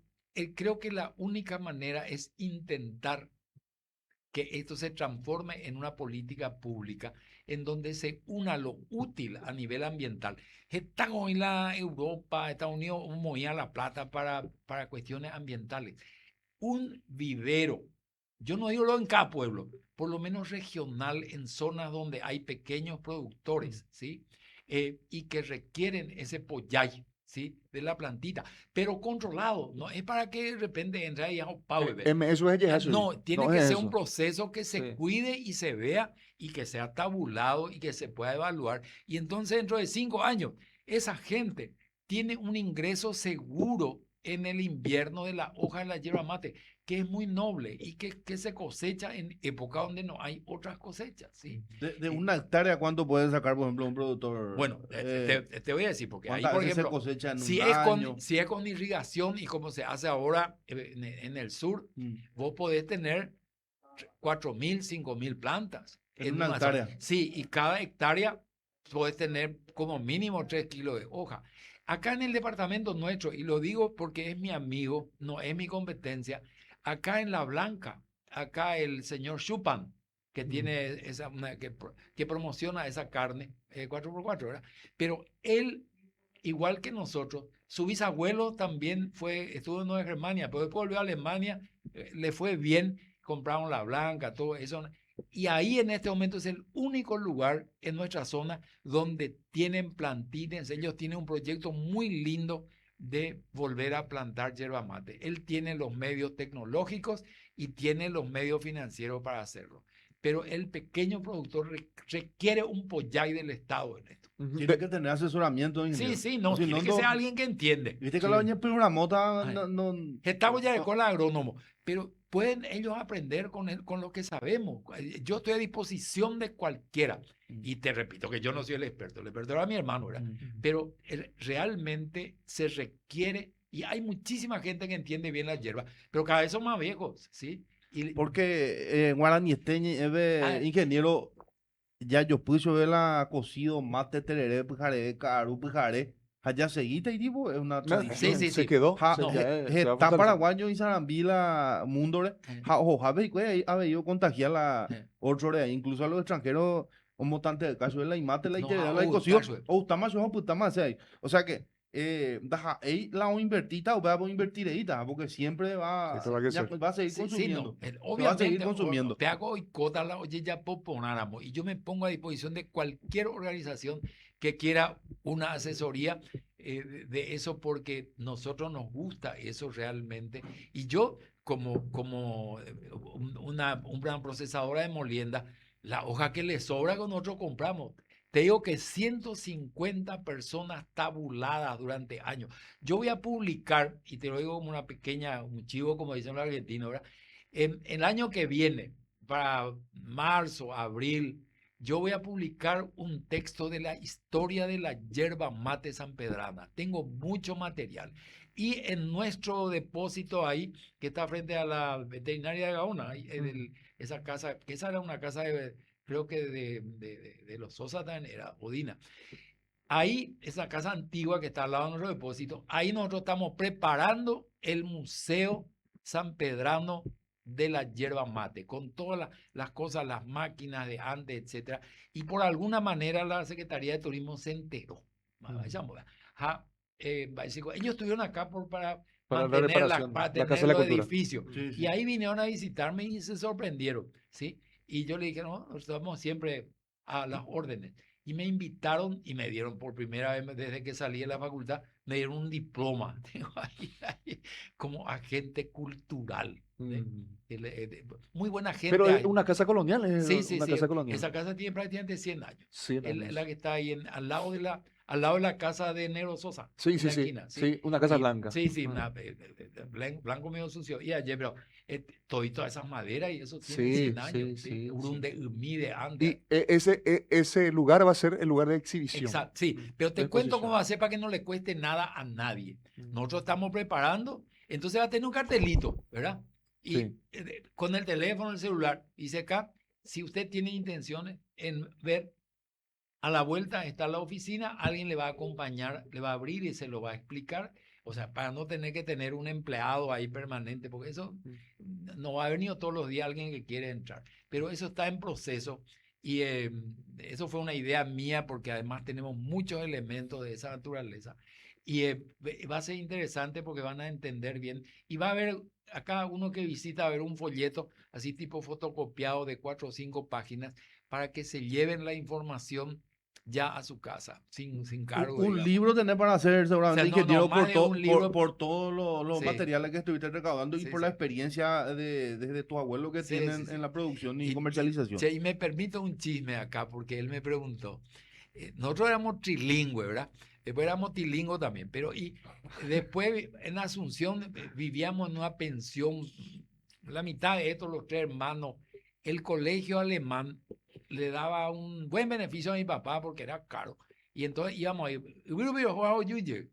creo que la única manera es intentar que esto se transforme en una política pública en donde se una lo útil a nivel ambiental. Está hoy la Europa, Estados Unidos, movía la plata para cuestiones ambientales. Un vivero, yo no digo lo en cada pueblo, por lo menos regional en zonas donde hay pequeños productores, ¿sí? Y que requieren ese pollay, ¿sí? De la plantita, pero controlado, no es para que de repente entre ahí Eso es eso. no, tiene No que es ser eso. un proceso que se Sí. cuide y se vea y que sea tabulado y que se pueda evaluar. Y entonces dentro de 5 años, esa gente tiene un ingreso seguro en el invierno de la hoja de la yerba mate, que es muy noble y que se cosecha en época donde no hay otras cosechas, ¿sí? De una hectárea, ¿cuánto puede sacar, por ejemplo, un productor? Bueno, te voy a decir, porque ahí, ¿Cuántas por veces se ejemplo, cosecha en si un es año? si es con irrigación y como se hace ahora en el sur, vos podés tener 4.000, 5.000 plantas En una zona. hectárea. Sí, y cada hectárea podés tener como mínimo 3 kilos de hoja. Acá en el departamento nuestro, y lo digo porque es mi amigo, no es mi competencia, acá en La Blanca, acá el señor Chupan, que tiene que promociona esa carne 4x4, ¿verdad? Pero él, igual que nosotros, su bisabuelo también estuvo en Nueva Germania, pero después volvió a Alemania, le fue bien, compraron La Blanca, todo eso. Y ahí en este momento es el único lugar en nuestra zona donde tienen plantines. Ellos tienen un proyecto muy lindo de volver a plantar yerba mate. Él tiene los medios tecnológicos y tiene los medios financieros para hacerlo. Pero el pequeño productor requiere un pollay del Estado en esto. Tiene que tener asesoramiento, Sí, ingeniero. sí, no, O si tiene no, que ser alguien que entiende. Viste que Sí. la doña una mota Ay. no. Estamos ya con el agrónomo, pero pueden ellos aprender con lo que sabemos. Yo estoy a disposición de cualquiera. Y te repito que yo no soy el experto era mi hermano, ¿verdad? Pero realmente se requiere, y hay muchísima gente que entiende bien las hierbas, pero cada vez son más viejos, ¿sí? Y, Porque Guarani ingeniero, ya yo puse ver la cocido mate tereré pujare caru pujare allá seguita y tipo es una tradición. sí, Se sí. quedó. Ja, No, se va a está fortalecer. paraguayo y sarambila mundore ja ojo habe ha ido contagiar la otro de ahí, incluso a los extranjeros como tanto el caso de la imate la No, itera la cocido o está más ahí, o sea que ahí la o invertita o va a invertir ahí porque siempre va Siempre va a ya, crecer. va a seguir Sí, consumiendo. sí, no. Se va a Obviamente, seguir consumiendo. te hago boicota la oye ya poponáramos y yo me pongo a disposición de cualquier organización que quiera una asesoría de eso porque nosotros nos gusta eso realmente y yo como una procesadora de molienda, la hoja que le sobra con nosotros compramos. Te digo que 150 personas tabuladas durante años. Yo voy a publicar, y te lo digo como un chivo, como dicen los argentinos, ¿verdad? En el año que viene, para marzo, abril, yo voy a publicar un texto de la historia de la yerba mate sanpedrana. Tengo mucho material. Y en nuestro depósito ahí, que está frente a la veterinaria de Gaona, esa casa, que esa era una casa creo que de los Sosa también era, Odina. Ahí, esa casa antigua que está al lado de nuestro depósito, ahí nosotros estamos preparando el Museo Sanpedrano de la yerba mate, con todas las cosas, las máquinas de antes, etcétera. Y por alguna manera la Secretaría de Turismo se enteró. Ellos estuvieron acá para Para la mantener reparación, para la tener Casa de la los Cultura. edificios. Sí, Y sí. ahí vinieron a visitarme y se sorprendieron, ¿sí? Y yo le dije, no, estamos siempre a las órdenes. Y me invitaron y me dieron por primera vez desde que salí de la facultad, me dieron un diploma como agente cultural. Muy buena gente. Pero es hay. una casa colonial, es Sí, sí, una sí. casa colonial. Esa casa tiene prácticamente 100 años. 100 años. La que está ahí al lado de la casa de Nero Sosa. Sí, en sí, la sí. esquina, Sí, una casa Y- blanca. Sí, sí, Ah. blanco medio sucio. Y ayer, pero todas esas maderas y eso tiene Sí, 100 años. sí, sí, Urun sí. de Umi de antes. Y ese lugar va a ser el lugar de exhibición. Exacto, sí, pero te de cuento cómo exposición. va a ser para que no le cueste nada a nadie. Mm. Nosotros estamos preparando, entonces va a tener un cartelito, ¿verdad? Y Sí. con el teléfono, el celular, dice acá, si usted tiene intenciones en ver, a la vuelta está la oficina, alguien le va a acompañar, le va a abrir y se lo va a explicar. O sea, para no tener que tener un empleado ahí permanente, porque eso no va a venir todos los días alguien que quiere entrar. Pero eso está en proceso y eso fue una idea mía porque además tenemos muchos elementos de esa naturaleza. Y va a ser interesante porque van a entender bien. Y va a haber, acá uno que visita, a ver un folleto así tipo fotocopiado de 4 o 5 páginas para que se lleven la información ya a su casa, sin cargo. Un digamos. libro tenés para hacer seguramente, O sea, no, ingeniero, más de un libro. por todos los Sí. materiales que estuviste recaudando y Sí, por sí. la experiencia desde tu abuelo que Sí, tienen sí, sí. en la producción y Y- comercialización. Che, y me permito un chisme acá, porque él me preguntó. Nosotros éramos trilingües, ¿verdad? Después era multilingüe también, pero y después en Asunción vivíamos en una pensión, la mitad de estos, los 3 hermanos, el colegio alemán le daba un buen beneficio a mi papá porque era caro. Y entonces íbamos ahí,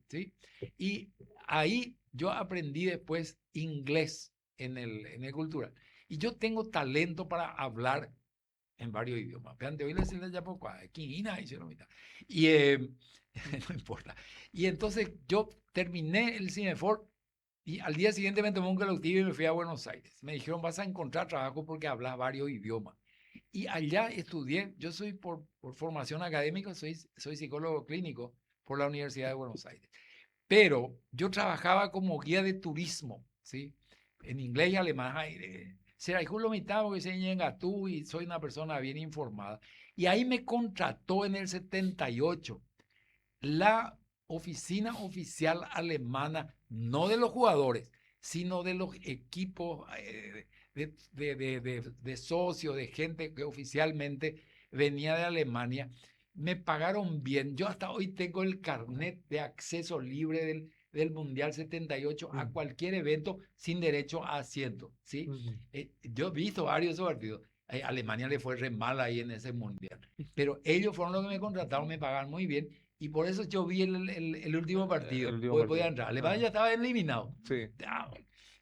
¿sí? Y ahí yo aprendí después inglés en el cultural. Y yo tengo talento para hablar en varios idiomas. Pero hoy les ya poco, y no importa. Y entonces yo terminé el Cinefor y al día siguiente me tomé un colectivo y me fui a Buenos Aires. Me dijeron, vas a encontrar trabajo porque hablas varios idiomas. Y allá estudié, yo soy por formación académica, soy psicólogo clínico por la Universidad de Buenos Aires. Pero yo trabajaba como guía de turismo, ¿sí? En inglés y alemán. Será lo mitad porque se llega tú y soy una persona bien informada. Y ahí me contrató en el 78 la oficina oficial alemana, no de los jugadores, sino de los equipos de socios, de gente que oficialmente venía de Alemania. Me pagaron bien. Yo hasta hoy tengo el carnet de acceso libre del Mundial 78 a cualquier evento sin derecho a asiento, ¿sí? Yo he visto varios esos partidos. Alemania le fue re mal ahí en ese Mundial. Pero ellos fueron los que me contrataron, me pagaban muy bien. Y por eso yo vi el último partido. Podía entrar. Alemania ya estaba eliminado. Sí.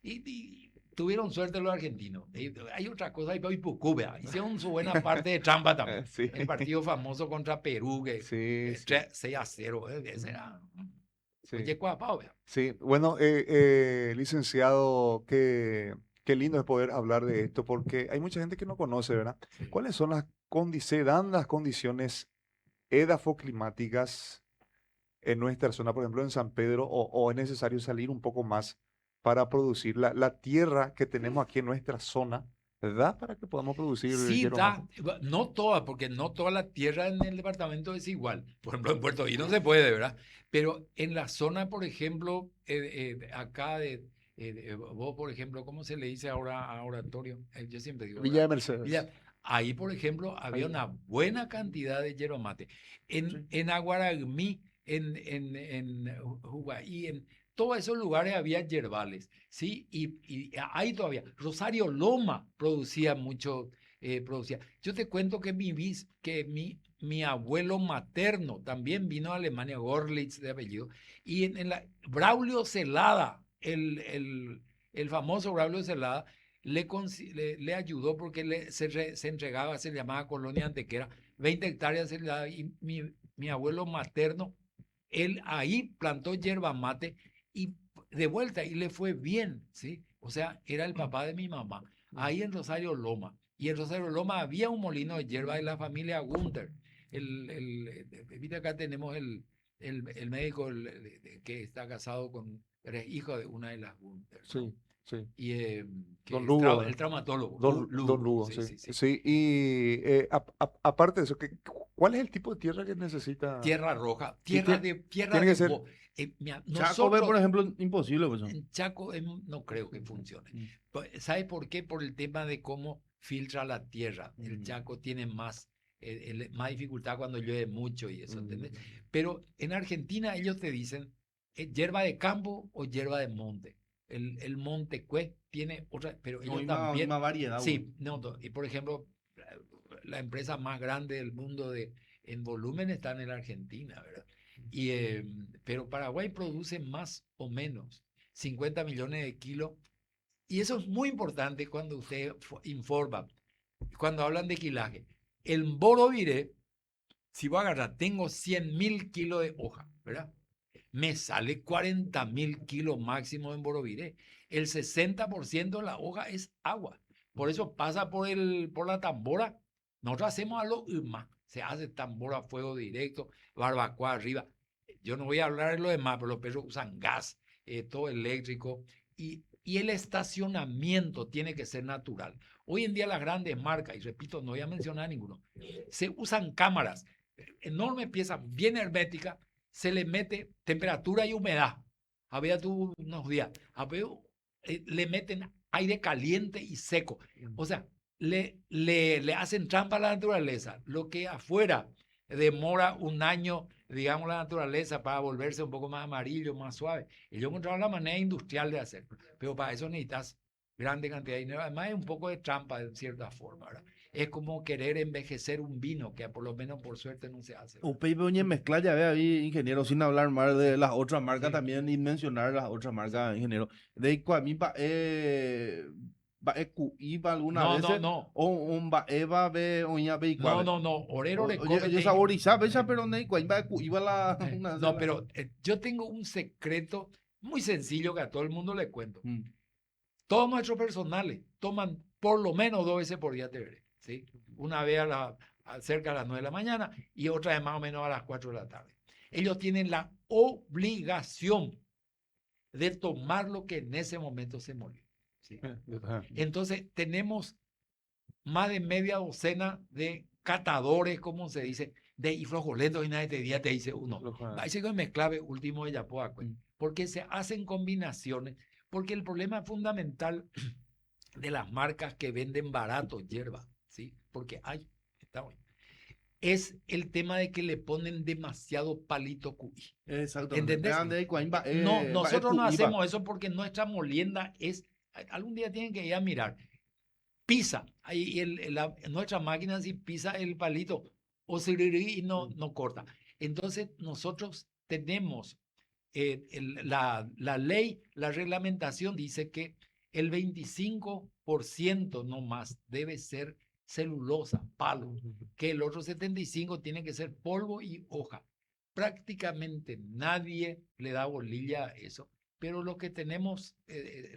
Y tuvieron suerte los argentinos. Hay otra cosa, hicieron su buena parte de trampa también. Sí. El partido famoso contra Perú, que Sí, sí. 6-0. Ese era. Sí. Oye, cuapao, vea. Sí, bueno, licenciado, qué lindo es poder hablar de esto porque hay mucha gente que no conoce, ¿verdad? ¿Cuáles son se dan las condiciones edafoclimáticas en nuestra zona, por ejemplo, en San Pedro, o es necesario salir un poco más para producir la tierra que tenemos aquí en nuestra zona, ¿verdad? Para que podamos producir Sí, hierba mate? no toda, porque no toda la tierra en el departamento es igual. Por ejemplo, en Puerto Rico no se puede, ¿verdad? Pero en la zona, por ejemplo, acá vos, por ejemplo, ¿cómo se le dice ahora a oratorio? Yo siempre digo, Villa de ¿verdad? Mercedes. Ahí, por ejemplo, había Ahí. una buena cantidad de yerba mate. En Aguaragmí, en Jugaí, en todos esos lugares había yerbales, ¿sí? Y ahí todavía. Rosario Loma producía mucho, producía. Yo te cuento que mi abuelo materno también vino a Alemania, Gorlitz de apellido, y en la Braulio Celada, el famoso Braulio Celada, le ayudó porque se entregaba, se llamaba Colonia Antequera, 20 hectáreas se le daba, y mi abuelo materno, él ahí plantó yerba mate y de vuelta y le fue bien, ¿sí? O sea, era el papá de mi mamá, ahí en Rosario Loma. Y en Rosario Loma había un molino de yerba de la familia Gunther. Viste, acá tenemos el médico que está casado con, es hijo de una de las Gunther, ¿no? Sí, sí. Y que Don es Lugo, el traumatólogo, Don Lugo. Lugo, Sí, sí. sí, sí. Sí, y aparte de eso, ¿cuál es el tipo de tierra que necesita? Tierra roja, Sí, tierra tiene que de ser. mira, Chaco, ve, por nosotros ejemplo, imposible, pues. en Chaco no creo que funcione. Mm. ¿Sabe por qué? Por el tema de cómo filtra la tierra. El Mm. Chaco tiene más dificultad cuando llueve mucho y eso, ¿entendés? Mm. Pero en Argentina ellos te dicen hierba de campo o hierba de monte. El Montecué tiene otra, pero No, ellos hay también. más variedad, Sí, no, y por ejemplo, la empresa más grande del mundo en volumen está en la Argentina, ¿verdad? Pero Paraguay produce más o menos 50 millones de kilos. Y eso es muy importante cuando usted informa, cuando hablan de quilaje. El Boroviré, si voy a agarrar, tengo 100.000 kilos de hoja, ¿verdad? Me sale 40.000 kilos máximo en Boroviré. El 60% de la hoja es agua. Por eso pasa por la tambora. Nosotros hacemos a lo UMA. Se hace tambora a fuego directo, barbacoa arriba. Yo no voy a hablar de lo demás, pero los perros usan gas, todo eléctrico. Y el estacionamiento tiene que ser natural. Hoy en día las grandes marcas, y repito, no voy a mencionar ninguno, se usan cámaras, enorme pieza, bien hermética, se le mete temperatura y humedad. Había tú unos días, le meten aire caliente y seco. O sea, le hacen trampa a la naturaleza. Lo que afuera demora un año, digamos, la naturaleza para volverse un poco más amarillo, más suave. Ellos encontraron la manera industrial de hacerlo, pero para eso necesitas grande cantidad de dinero. Además es un poco de trampa, de cierta forma, ¿verdad? Es como querer envejecer un vino, que por lo menos por suerte no se hace. Upey Beoñe mezclar ya ve ahí, ingeniero, sin hablar más de las otras marcas Sí. también y mencionar las otras marcas, ingeniero. De Cuamí va QI alguna No, vez no, no. o un va Eva ve oña ve No, no, no. Orero de Oye, saborizar, pero no Cuamí va QI va la una No, pero yo tengo un secreto muy sencillo que a todo el mundo le cuento. Todos nuestros personales toman por lo menos 2 veces por día tereré, ¿sí? Una vez cerca de las 9 de la mañana y otra vez más o menos a las 4 de la tarde. Ellos tienen la obligación de tomar lo que en ese momento se molió, ¿sí? Entonces tenemos más de media docena de catadores, como se dice, de ifrojolentos y nadie te día te dice uno. Ese que me clave último de Yapoa, porque se hacen combinaciones, porque el problema fundamental de las marcas que venden barato hierba, ¿sí? Porque está bueno, es el tema de que le ponen demasiado palito QI. Exactamente. ¿Entendés? No, nosotros no hacemos eso porque nuestra molienda es, algún día tienen que ir a mirar, pisa, ahí nuestra máquina sí pisa el palito o y no corta. Entonces nosotros tenemos la ley, la reglamentación dice que el 25% no más debe ser celulosa, palo, que el otro 75% tiene que ser polvo y hoja. Prácticamente nadie le da bolilla a eso, pero los que tenemos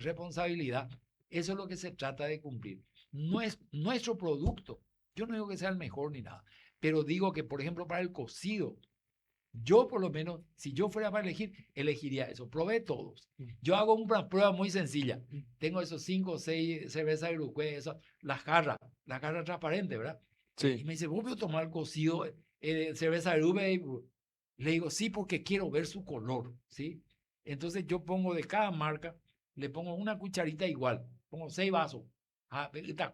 responsabilidad, eso es lo que se trata de cumplir. No es nuestro producto, yo no digo que sea el mejor ni nada, pero digo que, por ejemplo, para el cocido, yo por lo menos, si yo fuera para elegir, elegiría eso. Probé todos. Yo hago una prueba muy sencilla. Tengo esos 5 o 6 cervezas de Uruguay, las jarras transparentes, ¿verdad? Sí. Y me dice, ¿vos puedo tomar cocido cerveza de Uruguay? Le digo, sí, porque quiero ver su color, ¿sí? Entonces yo pongo de cada marca, le pongo una cucharita igual, pongo 6 vasos.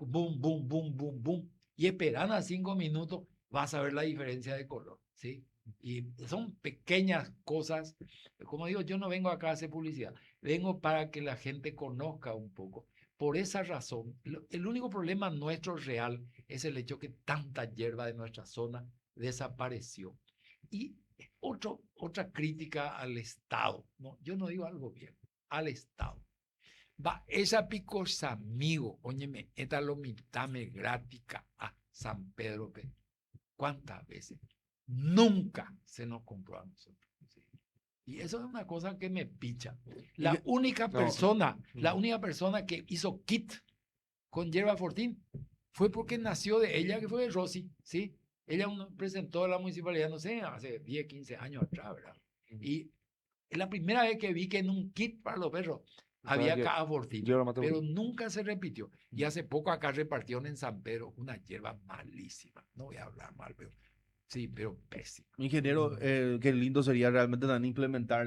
Boom, boom, boom, boom, boom. Y esperando a 5 minutos, vas a ver la diferencia de color, ¿sí? Y son pequeñas cosas. Como digo, yo no vengo acá a hacer publicidad, vengo para que la gente conozca un poco. Por esa razón, el único problema nuestro real es el hecho que tanta hierba de nuestra zona desapareció. Y otra crítica al Estado, ¿no? Yo no digo algo bien, al Estado. Va, esa picos amigo, óyeme, esta lo mitame grática a San Pedro. ¿Cuántas veces? Nunca se nos compró a nosotros. ¿Sí? Y eso es una cosa que me picha. La única persona que hizo kit con hierba Fortín fue porque nació de ella, que fue de Rosy, ¿sí? Ella presentó a la municipalidad, no sé, hace 10, 15 años atrás, ¿verdad? Y es la primera vez que vi que en un kit para los perros había caja Fortín, pero nunca se repitió. Y hace poco acá repartieron en San Pedro una hierba malísima. No voy a hablar mal, pero sí, pero pésimo. Ingeniero, qué lindo sería realmente también implementar,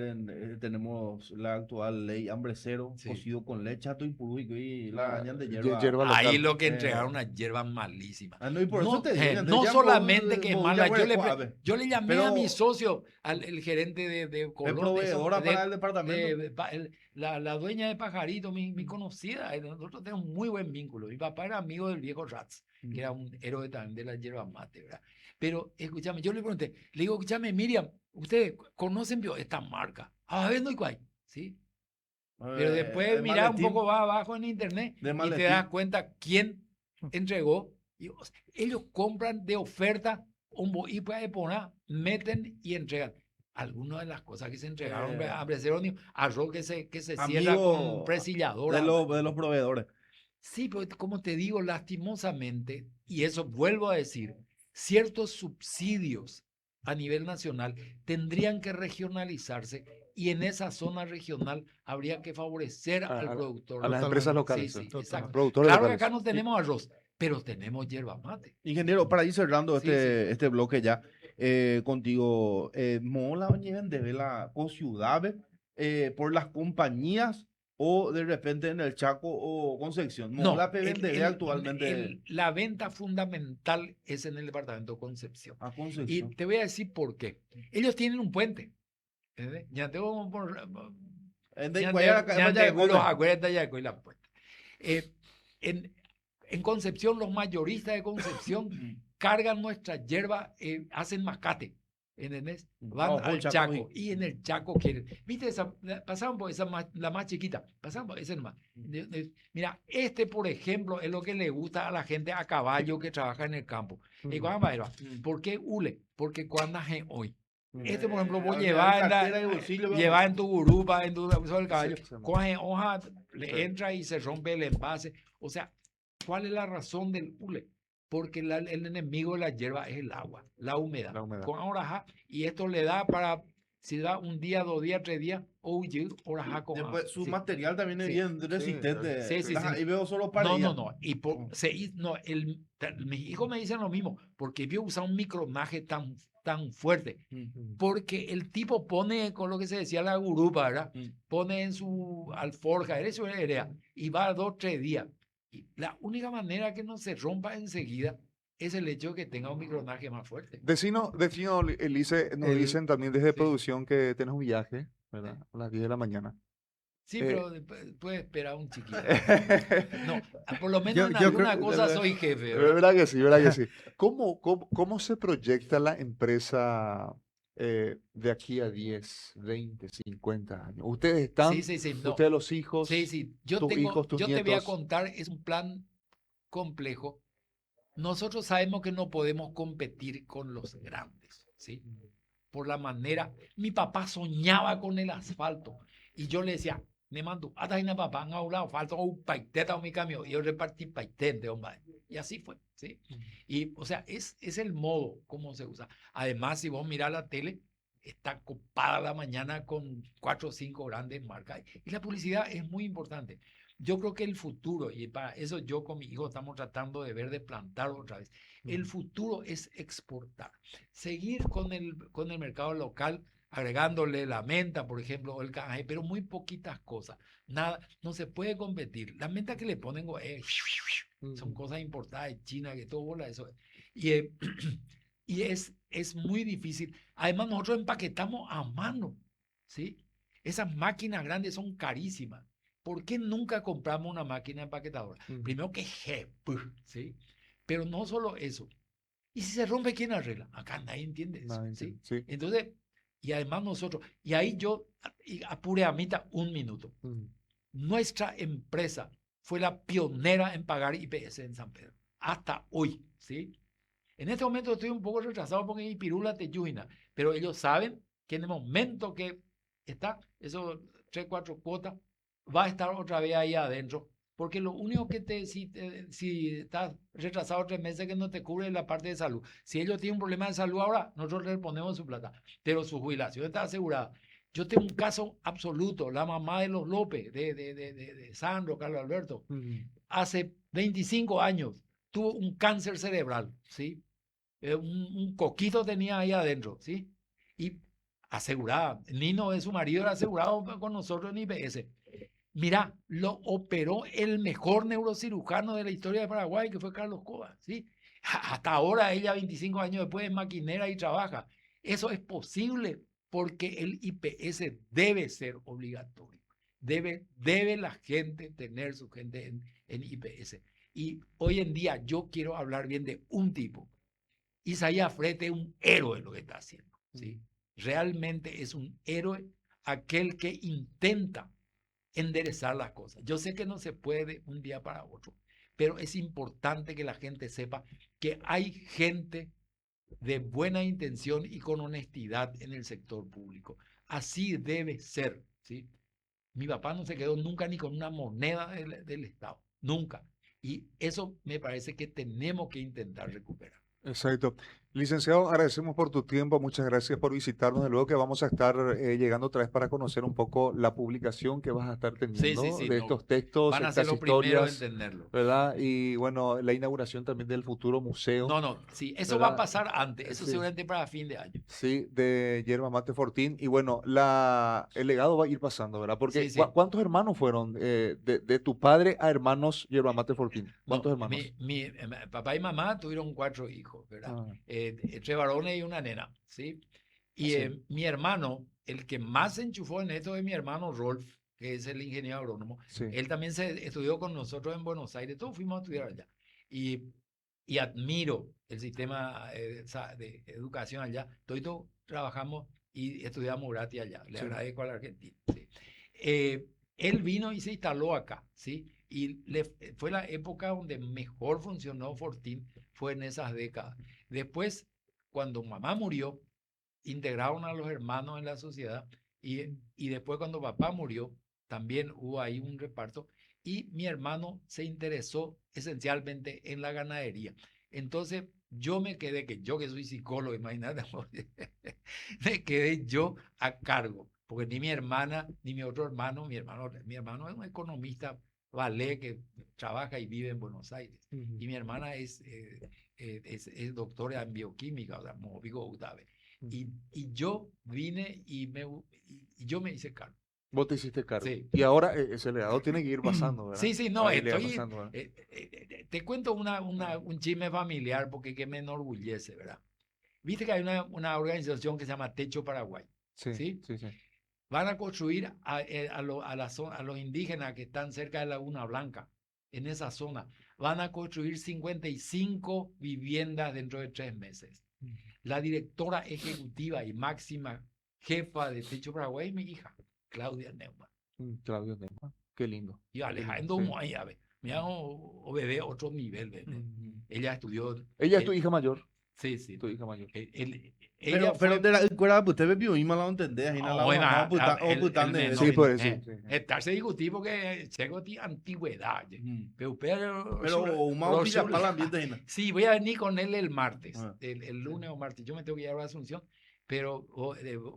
tenemos la actual ley hambre cero, Sí. cocido con leche, chato y purú y la añan de hierba. local. Ahí lo que entregaron una hierba malísima. No, y por eso te digo, no solamente que es mala, mala, yo le llamé a mi socio, el gerente de Colón, proveedora para el departamento. La dueña de Pajarito, mi conocida, nosotros tenemos un muy buen vínculo. Mi papá era amigo del viejo Ratz, que era un héroe también de la hierba mate, ¿verdad? Pero, escúchame, yo le pregunté, le digo, escúchame, Miriam, ¿ustedes conocen esta marca? A ver, no hay cuál, ¿sí? Pero después mira un poco más abajo en internet y te das cuenta quién entregó. Y, ellos compran de oferta y pueden poner, meten y entregan. Algunas de las cosas que se entregaron, arroz que se cierra con presilladora. De los proveedores. Sí, pero como te digo, lastimosamente, y eso vuelvo a decir, ciertos subsidios a nivel nacional tendrían que regionalizarse y en esa zona regional habría que favorecer al productor. A las empresas locales. Sí, exacto. Productores claro locales. que acá no tenemos arroz, pero tenemos hierba mate. Ingeniero, para ir cerrando este sí. bloque ya contigo, mola de la ciudad por las compañías o de repente en el Chaco o Concepción. No, Mohlape vendería actualmente la venta fundamental es en el departamento de Concepción. a Y Concepción. te voy a decir por qué. Ellos tienen un puente. ¿Entendés? Ya tengo En de ya Guayara, te- acá, ya vaya te de juro, Conde. acuérdate ya de la puente. En, en Concepción, los mayoristas de Concepción cargan nuestra hierba, hacen mascate. ¿Entendés? Van Abajo el al Chaco, Chaco y en el Chaco quieren. ¿Viste esa? Pasaban por esa la más chiquita. Pasaban por esa nomás. Mira, por ejemplo, es lo que le gusta a la gente a caballo que trabaja en el campo. Y cuando va, ¿por qué hule? Porque cuando es hoy. Por ejemplo, vos llevas lleva en tu gurupa, en tu sobre el caballo, coge hoja, le entra y se rompe el envase. O sea, ¿cuál es la razón del hule? Porque el enemigo de la hierba es el agua, la humedad. La humedad. Con orajá, y esto le da para, si da un día, 2 días, 3 días, o orajá con agua. Después, su Sí. material también es Sí. bien resistente. Sí, sí, Ajá, sí. y veo solo para No. Y mis hijos me dicen lo mismo, porque yo uso un micronaje tan fuerte. Porque el tipo pone, con lo que se decía la gurupa, ¿verdad? Pone en su alforja, eso era, y va 2, 3 días. Y la única manera que no se rompa enseguida es el hecho de que tenga un micronaje más fuerte. Vecino Elise, nos El- dicen también desde Sí. producción que tenés un viaje, ¿verdad? A las 10 de la mañana. Sí, pero puede esperar un chiquito. No, por lo Yo- menos en yo alguna creo- cosa soy jefe, ¿verdad? ¿Verdad que sí? ¿Verdad que sí? ¿Cómo se proyecta la empresa de aquí a 10, 20, 50 años? Ustedes están, Sí, no. ustedes los hijos, Sí, tus hijos, tus yo te voy a nietos. contar, es un plan complejo. Nosotros sabemos que no podemos competir con los grandes, ¿sí? Por la manera, mi papá soñaba con el asfalto y yo le decía, me mando, hasta ahí papá, han hablado, falta un paiteta o mi camión, y yo repartí paitete, hombre, y así fue, ¿sí? Y, o sea, es el modo como se usa. Además, si vos mirás la tele, está copada la mañana con 4 o 5 grandes marcas, y la publicidad es muy importante. Yo creo que el futuro, y para eso yo con mi hijo estamos tratando de ver, de plantar otra vez, el futuro es exportar, seguir con el mercado local, agregándole la menta, por ejemplo, o el canje, pero muy poquitas cosas. Nada, no se puede competir. La menta que le ponen son cosas importadas de China, que todo bola eso. Y, y es muy difícil. Además, nosotros empaquetamos a mano, ¿sí? Esas máquinas grandes son carísimas. ¿Por qué nunca compramos una máquina empaquetadora? Primero que ¿sí? Pero no solo eso. ¿Y si se rompe, quién arregla? Acá nadie entiende eso, Nadie ¿sí? entiende, sí. Entonces, y además nosotros, y ahí yo apure a mitad un minuto. Nuestra empresa fue la pionera en pagar IPS en San Pedro, hasta hoy, ¿sí? En este momento estoy un poco retrasado porque Ipirula te yuina, pero ellos saben que en el momento que está, esos 3, 4 cuotas, va a estar otra vez ahí adentro. Porque lo único que si estás retrasado 3 meses, que no te cubre la parte de salud. Si ellos tienen un problema de salud ahora, nosotros les ponemos su plata. Pero su jubilación está asegurada. Yo tengo un caso absoluto, la mamá de los López, de Sandro, Carlos Alberto, hace 25 años tuvo un cáncer cerebral, ¿sí? Un coquito tenía ahí adentro, ¿sí? Y asegurada. Nino de su marido era asegurado con nosotros en IPS. Mira, lo operó el mejor neurocirujano de la historia de Paraguay, que fue Carlos Cova, ¿sí? Hasta ahora ella, 25 años después, es maquinera y trabaja. Eso es posible porque el IPS debe ser obligatorio. Debe la gente tener su gente en IPS. Y hoy en día yo quiero hablar bien de un tipo. Isaías Frete es un héroe lo que está haciendo, ¿sí? Realmente es un héroe aquel que intenta enderezar las cosas. Yo sé que no se puede de un día para otro, pero es importante que la gente sepa que hay gente de buena intención y con honestidad en el sector público. Así debe ser, ¿sí? Mi papá no se quedó nunca ni con una moneda del Estado, nunca. Y eso me parece que tenemos que intentar recuperar. Exacto. Licenciado, agradecemos por tu tiempo, muchas gracias por visitarnos. De luego que vamos a estar llegando otra vez para conocer un poco la publicación que vas a estar Sí, teniendo de no, estos textos, van a ser estas los primeros en historias, entenderlo. ¿verdad? Y bueno, la inauguración también del futuro museo, No, sí, eso va a ¿verdad? pasar antes, eso Sí. seguramente para fin de año. Sí, de Yerba Mate Fortín. Y bueno, el legado va a ir pasando, ¿verdad? Porque Sí. ¿cuántos hermanos fueron de tu padre a hermanos Yerba Mate Fortín? ¿Cuántos No, hermanos? mi papá y mamá tuvieron 4 hijos, ¿verdad? Ah, 3 varones y una nena, ¿sí? Y sí, mi hermano, el que más se enchufó en esto es mi hermano Rolf, que es el ingeniero agrónomo. sí. Él también se estudió con nosotros en Buenos Aires, todos fuimos a estudiar allá. Y admiro el sistema de educación allá. Todos trabajamos y estudiamos gratis allá. Le Sí. agradezco a la Argentina. ¿Sí? Él vino y se instaló acá, ¿sí? Y fue la época donde mejor funcionó Fortín, fue en esas décadas. Después, cuando mamá murió, integraron a los hermanos en la sociedad y después cuando papá murió, también hubo ahí un reparto y mi hermano se interesó esencialmente en la ganadería. Entonces yo me quedé, yo que soy psicólogo, imagínate, me quedé yo a cargo, porque ni mi hermana, ni mi otro hermano, mi hermano es un economista, vale, que trabaja y vive en Buenos Aires, y mi hermana es doctora en bioquímica, o sea, como digo, Octave. Y yo vine y yo me hice cargo. Vos te hiciste cargo. Sí. Y ahora ese legado tiene que ir pasando, ¿verdad? Sí, no, Va a ir pasando, ¿verdad? te cuento un chisme familiar porque que me enorgullece, ¿verdad? Viste que hay una organización que se llama Techo Paraguay, Sí, ¿sí? sí, sí. Van a construir a los indígenas que están cerca de Laguna Blanca, en esa zona, van a construir 55 viviendas dentro de 3 meses. La directora ejecutiva y máxima jefa de Techo Paraguay es mi hija, Claudia Neumann. Claudio Neumann, qué lindo. Y Qué Alejandro lindo, sí. Moay, a ver, mira, o bebé, otro nivel, bebé. Ella estudió. Ella es tu hija mayor, Sí. tu hija mayor. Ella Pero fue. de la escuela, pues usted vio y mal lo entendés, ahí no la Bueno, mamá, o putan de Sí, por eso. Sí. estarse discutivo que llegó de antigüedad. Pero Pero una opilla para el ambiente, ¿no? sí, voy a venir con él el martes, Ah. el lunes o martes. Yo me tengo que ir a Asunción, pero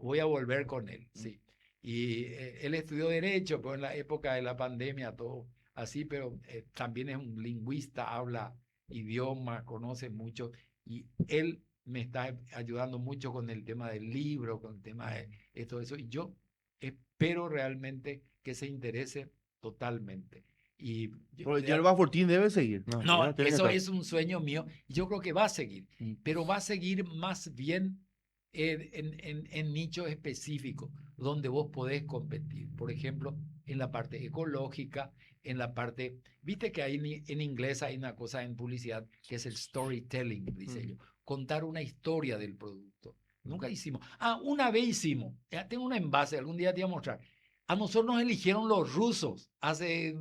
voy a volver con él, sí. Y él estudió Derecho, pero en la época de la pandemia, todo así, pero también es un lingüista, habla idioma, conoce mucho, y él me está ayudando mucho con el tema del libro, con el tema de todo eso, y yo espero realmente que se interese totalmente. Y Pero Yerba Fortín debe seguir. no, ya tiene que eso estar. es un sueño mío, y yo creo que va a seguir, pero va a seguir más bien en nichos específicos, donde vos podés competir. Por ejemplo, en la parte ecológica, en la parte, viste que hay en inglés hay una cosa en publicidad que es el storytelling, dice yo, contar una historia del producto. Nunca hicimos. Una vez hicimos, tengo un envase, algún día te voy a mostrar. A nosotros nos eligieron los rusos hace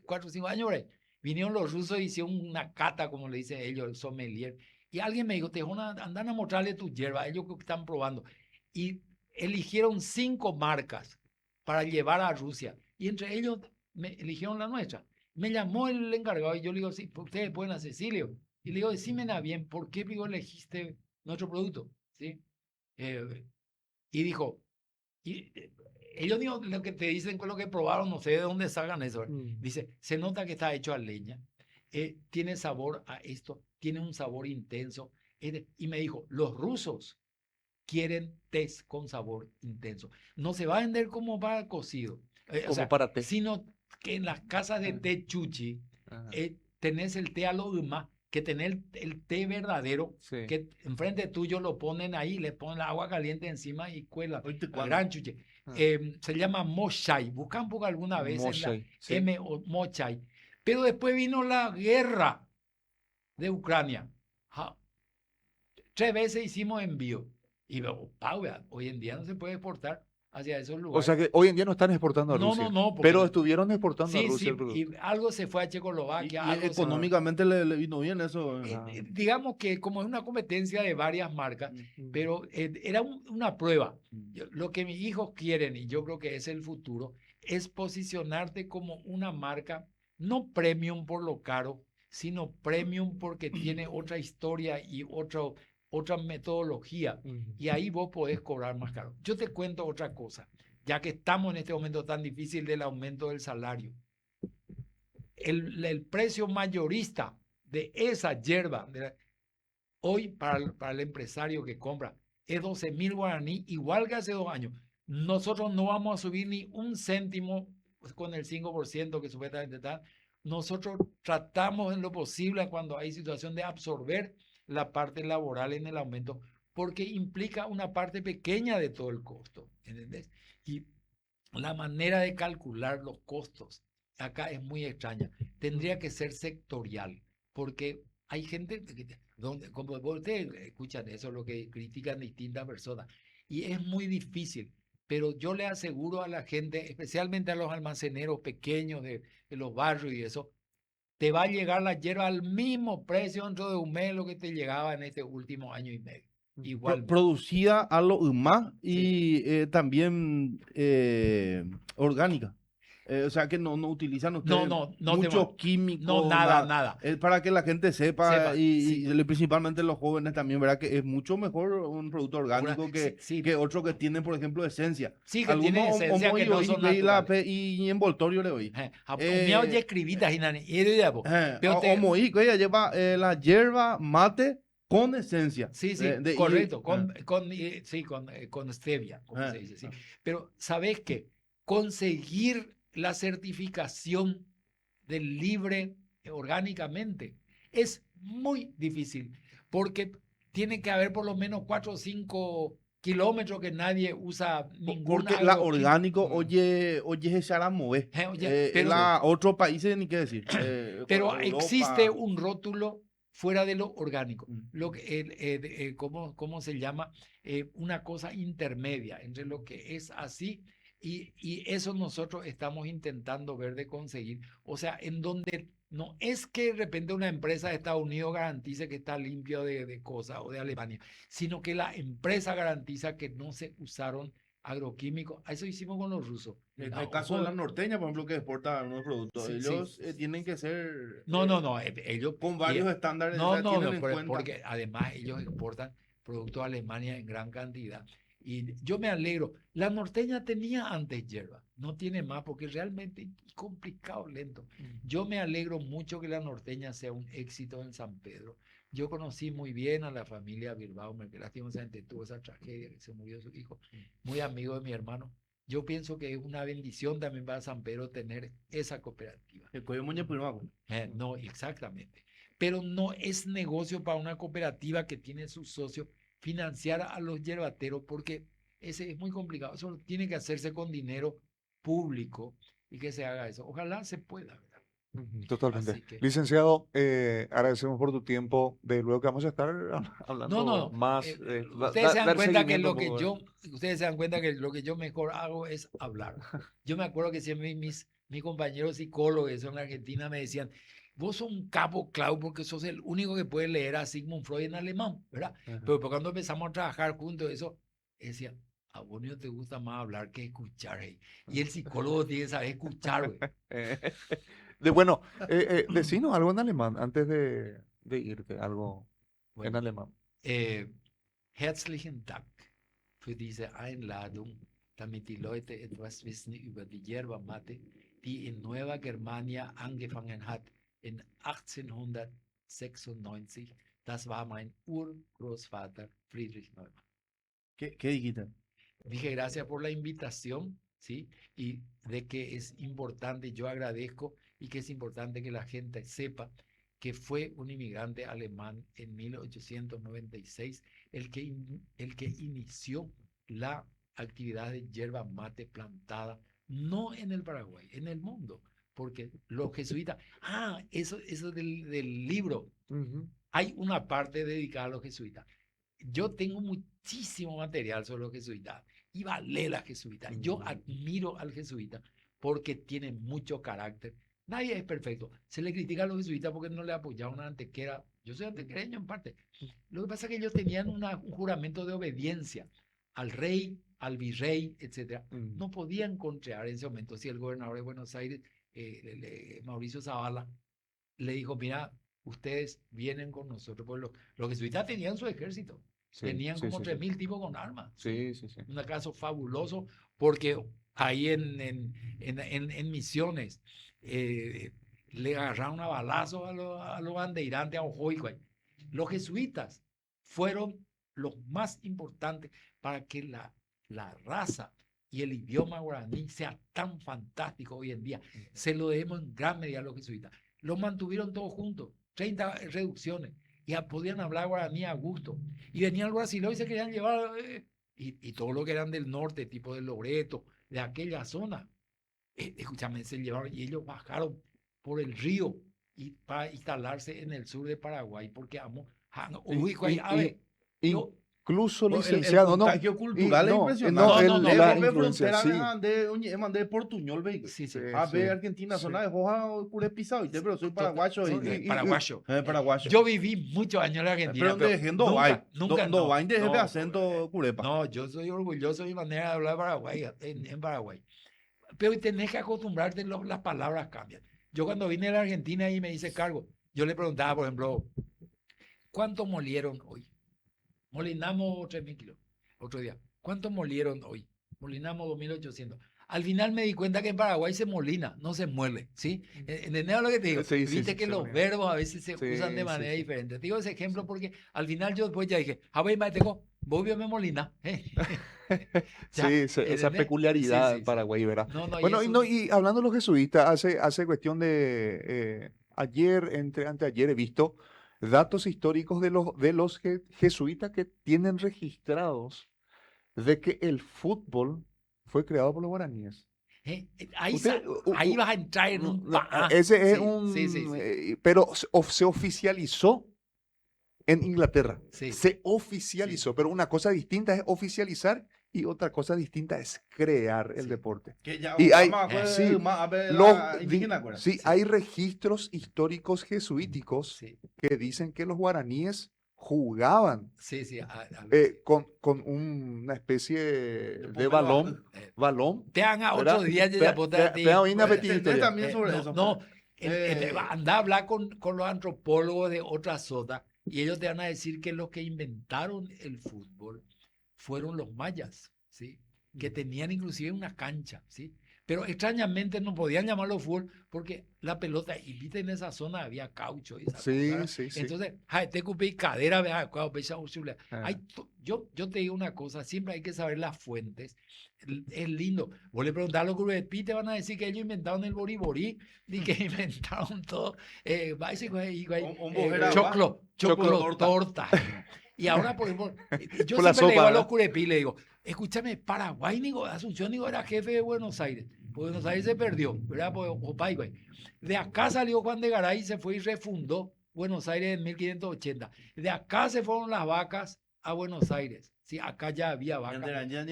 4 o 5 años, ¿verdad? Vinieron los rusos y hicieron una cata, como le dicen ellos, el sommelier. Y alguien me dijo, andan a mostrarle tu hierba, ellos que están probando. Y eligieron 5 marcas para llevar a Rusia. Y entre ellos me eligieron la nuestra. Me llamó el encargado y yo le digo, sí, ustedes pueden a Cecilio. Y le digo, decime bien, ¿por qué elegiste nuestro producto? ¿Sí? Y dijo, ellos digo, lo que te dicen con lo que probaron, no sé de dónde salgan eso. Dice, se nota que está hecho a leña, tiene sabor a esto, tiene un sabor intenso. Y me dijo, los rusos quieren test con sabor intenso. No se va a vender como para cocido, Como para té. sino que en las casas de té chuchi tenés el té a lo duma, que tenés el té verdadero, Sí. que enfrente tuyo lo ponen ahí, le ponen el agua caliente encima y cuela. Gran chuche. Se llama mochai. Buscan por alguna vez Mochai, en la sí. M o mochai. Pero después vino la guerra de Ucrania. 3 veces hicimos envío. Y hoy en día no se puede exportar hacia esos lugares. O sea que hoy en día no están exportando a Rusia. No. Pero estuvieron exportando a Sí, Rusia el producto. y algo se fue a Checoslovaquia. Y algo económicamente le vino bien eso. digamos que como es una competencia de varias marcas, pero era una prueba. Lo que mis hijos quieren, y yo creo que es el futuro, es posicionarte como una marca, no premium por lo caro, sino premium porque tiene otra historia y otro otra metodología, Ujú. y ahí vos podés cobrar más caro. Yo te cuento otra cosa, ya que estamos en este momento tan difícil del aumento del salario. El precio mayorista de esa hierba, hoy para el empresario que compra, es 12.000 guaraní, igual que hace 2 años. Nosotros no vamos a subir ni un céntimo pues, con el 5% que supuestamente está. Nosotros tratamos en lo posible cuando hay situación de absorber la parte laboral en el aumento, porque implica una parte pequeña de todo el costo, ¿entendés? Y la manera de calcular los costos acá es muy extraña. Tendría que ser sectorial, porque hay gente donde, como ustedes escuchan eso, lo que critican distintas personas, y es muy difícil. Pero yo le aseguro a la gente, especialmente a los almaceneros pequeños de los barrios y eso, te va a llegar la hierba al mismo precio dentro de un mes lo que te llegaba en este último año y medio. Igualmente. Producida a lo más Sí. y también orgánica. O sea que no utilizan No, ustedes no muchos no, químicos, nada, nada. nada. Es para que la gente sepa Sepa, y sí. principalmente los jóvenes también, ¿verdad? Que es mucho mejor un producto orgánico Sí, sí, que otro que tiene, por ejemplo, esencia. sí que Algunos tiene esencia homo que y no hoy son ve la naturales. y envoltorio le oí. Me oye escribitas y nada, y de ya, po. Pero Homo y ella lleva la hierba mate con esencia sí, sí, y, correcto, sí, con stevia, como se dice, sí. ah. Pero, ¿sabes qué? Conseguir la certificación del libre orgánicamente es muy difícil, porque tiene que haber por lo menos 4 o 5 kilómetros que nadie usa ningún Porque la agroquímico. orgánico, oye, ese Saramové. Oye, pero La otros países, ni qué decir. Pero existe Europa. un rótulo fuera de lo orgánico, Mm. lo que, ¿cómo se llama? Una cosa intermedia entre lo que es así y eso nosotros estamos intentando ver de conseguir. O sea, en donde no es que de repente una empresa de Estados Unidos garantice que está limpio de cosas o de Alemania, sino que la empresa garantiza que no se usaron agroquímicos. Eso hicimos con los rusos. En Ah, el caso de ojo, la norteña, por ejemplo, que exporta algunos productos, sí, sí. ellos tienen que ser No, ellos, con varios estándares, o sea, tienen no, en cuenta. porque además ellos exportan productos a Alemania en gran cantidad. Y yo me alegro. La norteña tenía antes hierba, no tiene más porque realmente es complicado, lento. Yo me alegro mucho que la norteña sea un éxito en San Pedro. Yo conocí muy bien a la familia Bilbao, que lastimosamente tuvo esa tragedia que se murió su hijo, muy amigo de mi hermano. Yo pienso que es una bendición también para San Pedro tener esa cooperativa. El cuello muñe primaco. No, exactamente. Pero no es negocio para una cooperativa que tiene sus socios financiar a los yerbateros porque ese es muy complicado. Eso tiene que hacerse con dinero público y que se haga eso. Ojalá se pueda, ¿verdad? Totalmente. Así que, Licenciado, agradecemos por tu tiempo. De luego que vamos a estar hablando no. más, Ustedes se dan dar cuenta que seguimiento un poco, ¿verdad? ustedes se dan cuenta que lo que yo mejor hago es hablar. Yo me acuerdo que siempre mis compañeros psicólogos en la Argentina me decían, vos sos un capo, Clau, porque sos el único que puede leer a Sigmund Freud en alemán, ¿verdad? Ajá. Pero cuando empezamos a trabajar juntos, eso, decían, a vos no te gusta más hablar que escuchar, hey. Y el psicólogo tiene que saber escuchar, güey. Bueno, decinos algo en alemán antes de irte, algo en Bueno, alemán. Herzlichen Dank für diese Einladung, damit die Leute etwas wissen über die Yerba Mate, die in Nueva Germania angefangen hat in 1896. Das war mein Urgroßvater Friedrich Neumann. ¿Qué dijiste? Dije gracias por la invitación, ¿sí? Y de que es importante, yo agradezco y que es importante que la gente sepa que fue un inmigrante alemán en 1896 el que inició la actividad de yerba mate plantada, no en el Paraguay, en el mundo, porque los jesuitas, eso del libro, hay una parte dedicada a los jesuitas. Yo tengo muchísimo material sobre los jesuitas y vale la jesuita. Yo admiro al jesuita porque tiene mucho carácter. Nadie es perfecto. Se le critica a los jesuitas porque no le apoyaron a Antequera. Yo soy antequereño en parte. Lo que pasa es que ellos tenían un juramento de obediencia al rey, al virrey, etc. No podían contraer en ese momento si el gobernador de Buenos Aires, Mauricio Zavala, le dijo, mira, ustedes vienen con nosotros. Porque los jesuitas tenían su ejército. Sí, Venían sí, como sí, 3.000 tipos con armas. sí, sí, sí. Un caso fabuloso, porque ahí en Misiones le agarraron a balazos a los bandeirantes, a Ojoico. Los jesuitas fueron los más importantes para que la raza y el idioma guaraní sea tan fantástico hoy en día. Se lo debemos en gran medida a los jesuitas. Los mantuvieron todos juntos, 30 reducciones, y podían hablar guaraní a gusto. Y venían los brasileños y se querían llevar, y todo lo que eran del norte, tipo de Loreto, de aquella zona, escúchame, se llevaron, y ellos bajaron por el río y para instalarse en el sur de Paraguay, porque Incluso, El licenciado, no. contagio cultural es No, impresionante. no, la la influencia, sí. Mandé Portuñol, ve. Sí, sí. A Sí, ver, Argentina, sí. zona de Joja, curé pisado, pero soy paraguayo. Paraguayo. Paraguayo. Yo viví muchos años en la Argentina, Pero de Dovay. nunca, Dovay de no, acento curepa. no, yo soy orgulloso de mi manera de hablar Paraguay, en Paraguay. Pero tenés que acostumbrarte, las palabras cambian. Yo cuando vine a la Argentina y me hice cargo, yo le preguntaba, por ejemplo, ¿cuánto molieron hoy? Molinamos 3.000 kilos. Otro día, ¿cuánto molieron hoy? Molinamos 2.800. Al final me di cuenta que en Paraguay se molina, no se muele, ¿sí? ¿Entendés lo que te digo? Sí, sí, Viste sí, que se los molina. verbos a veces se Sí, usan de sí, manera sí. diferente. Te digo ese ejemplo porque al final yo después ya dije, "Habay maeteco, vos me molina". Ya, Sí, esa ¿entendés? peculiaridad Sí, sí. Paraguay, ¿verdad? No, no, y Bueno, eso, y hablando de los jesuitas, hace cuestión de ayer, anteayer, he visto datos históricos de los jesuitas que tienen registrados de que el fútbol fue creado por los guaraníes. ahí, Usted, ahí vas a entrar en un ese es sí, sí, sí. pero se oficializó en Inglaterra. Sí. Se oficializó, pero una cosa distinta es oficializar y otra cosa distinta es crear el Sí. deporte. Que ya, Y hay, sí, hay registros históricos jesuíticos Sí, que dicen que los guaraníes jugaban sí, sí. con una especie de balón. Te hagan ¿verdad? otro día, ya Te hago una petita ya. también sobre eso. No, anda a hablar con los antropólogos de otra zona y ellos te van a decir que los que inventaron el fútbol fueron los mayas, ¿sí? Que tenían inclusive una cancha, ¿sí? Pero extrañamente no podían llamarlo fútbol porque la pelota, y viste en esa zona había caucho y esas Sí, cosas. sí, sí. Entonces, te cupí cadera, vea, Ah. yo te digo una cosa, siempre hay que saber las fuentes. Es lindo. Vos le preguntás a los Curvepí, te van a decir que ellos inventaron el boriborí y que inventaron todo. Choclo, torta. Y ahora, por ejemplo, yo Por la siempre le digo sopa, a los ¿verdad? Curepí, le digo, escúchame, Paraguay, Asunción, era jefe de Buenos Aires. Buenos Aires se perdió, ¿verdad? De acá salió Juan de Garay y se fue y refundó Buenos Aires en 1580. De acá se fueron las vacas a Buenos Aires. Sí, acá ya había vacas.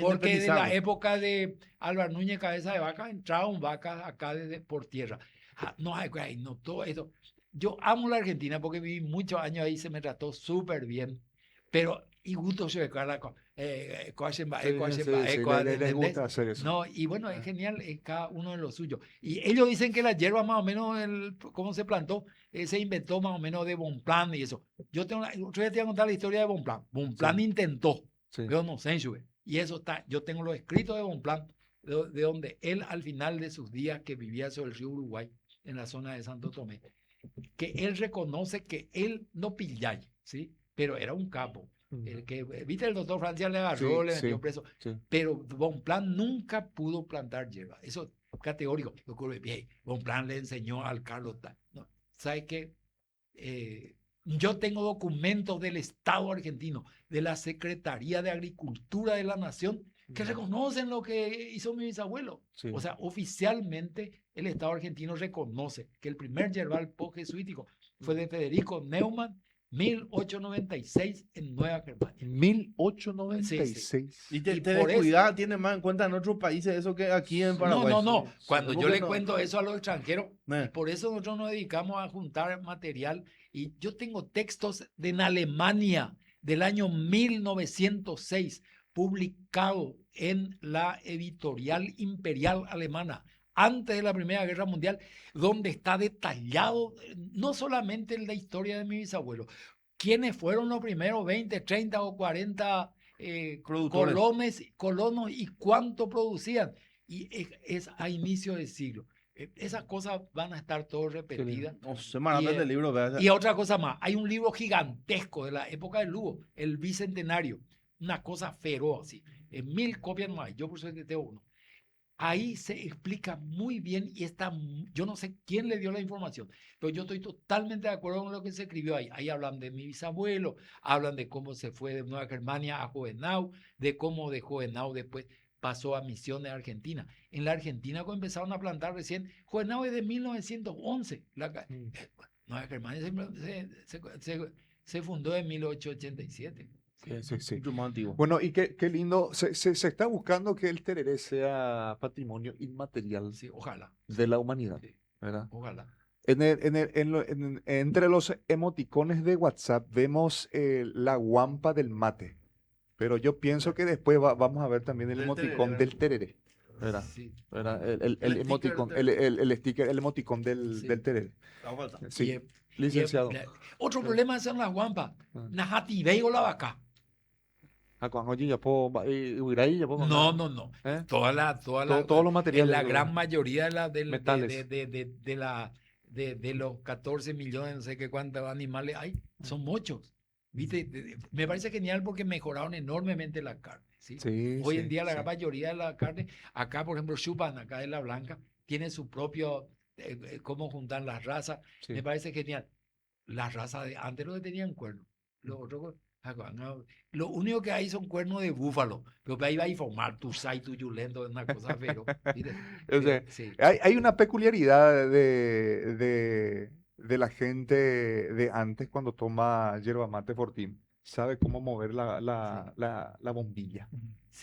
Porque de la época de Álvaro Núñez Cabeza de Vaca entraron vacas acá por tierra. No, todo eso. Yo amo la Argentina porque viví muchos años ahí, se me trató súper bien. Pero, y gusto se ve les gusta hacer eso. No, y bueno, es genial, cada uno de lo suyo. Y ellos dicen que la hierba más o menos, cómo se plantó, se inventó más o menos de Bonpland y eso. Otro día te voy a contar la historia de Bonpland. Bonpland intentó, Sí. pero no sé, y eso está, yo tengo los escritos de Bonpland, de donde él al final de sus días que vivía sobre el río Uruguay, en la zona de Santo Tomé, que él reconoce que él no pillay, ¿sí? Pero era un capo. El que, viste, el doctor Francia le agarró, Sí, le metió sí, preso. sí. Pero Bonpland nunca pudo plantar hierba. Eso es categórico. Bonpland le enseñó al Carlos. No, ¿sabes qué? Yo tengo documentos del Estado argentino, de la Secretaría de Agricultura de la Nación, que reconocen lo que hizo mi bisabuelo. Sí. O sea, oficialmente el Estado argentino reconoce que el primer yerbal jesuítico fue de Federico Neumann, 1896 en Nueva Germania. 1896. Sí. Y te por eso- descuidás, tiene más en cuenta en otros países eso que aquí en Paraguay. No. Sí, Cuando ¿Cómo yo que le no? cuento eso a los extranjeros, Eh. y por eso nosotros nos dedicamos a juntar material. Y yo tengo textos en Alemania del año 1906, publicado en la editorial imperial alemana, antes de la Primera Guerra Mundial, donde está detallado no solamente la historia de mi bisabuelo, quiénes fueron los primeros 20, 30 o 40 Productores. colonos y cuánto producían. Y es a inicio de siglo. Esas cosas van a estar todas repetidas. No sé, maratón del libro, vea. Y otra cosa más, hay un libro gigantesco de la época del Lugo, el Bicentenario, una cosa feroz, así, en 1000 copias más, yo por suerte tengo uno. Ahí se explica muy bien y está, yo no sé quién le dio la información, pero yo estoy totalmente de acuerdo con lo que se escribió ahí. Ahí hablan de mi bisabuelo, hablan de cómo se fue de Nueva Germania a Juvenau, de cómo de Juvenau después pasó a Misiones, Argentina. En la Argentina cuando empezaron a plantar recién, Juvenau es de 1911. Nueva Germania se fundó en 1887. Sí. Mucho más antiguo. Bueno, y qué lindo. Se está buscando que el tereré sea patrimonio inmaterial Sí, ojalá. de la humanidad, Sí, ¿verdad? ojalá. Entre los emoticones de WhatsApp vemos la guampa del mate, pero yo pienso que después vamos a ver también el Del emoticón tereré, del tereré, ¿verdad? Sí. ¿Verdad? El sticker Emoticón, del el sticker, el emoticón Sí. del tereré. La falta. Sí, Y, licenciado. otro Sí. problema son las guampas. Ah. Najati veigo la vaca. Oye, ya puedo, ya puedo No, mandar, no, no. ¿eh? Todos Todos los materiales, la gran mayoría metales. de los 14 millones, no sé qué cuántos animales hay, son muchos. ¿Viste? Me parece genial porque mejoraron enormemente la carne. ¿Sí? Sí, Hoy en sí, día la sí. gran mayoría de la carne, acá por ejemplo Chupan, acá de la Blanca, tiene su propio, cómo juntar las razas. Sí. Me parece genial. Las razas de antes lo que tenían cuernos. Los otros, lo único que hay son cuernos de búfalo. Pero ahí va a informar tu sai, tu yulento, es una cosa feroz. ¿Viste? O sea, Sí. hay una peculiaridad de la gente de antes cuando toma yerba mate Fortín. Sabe cómo mover la bombilla.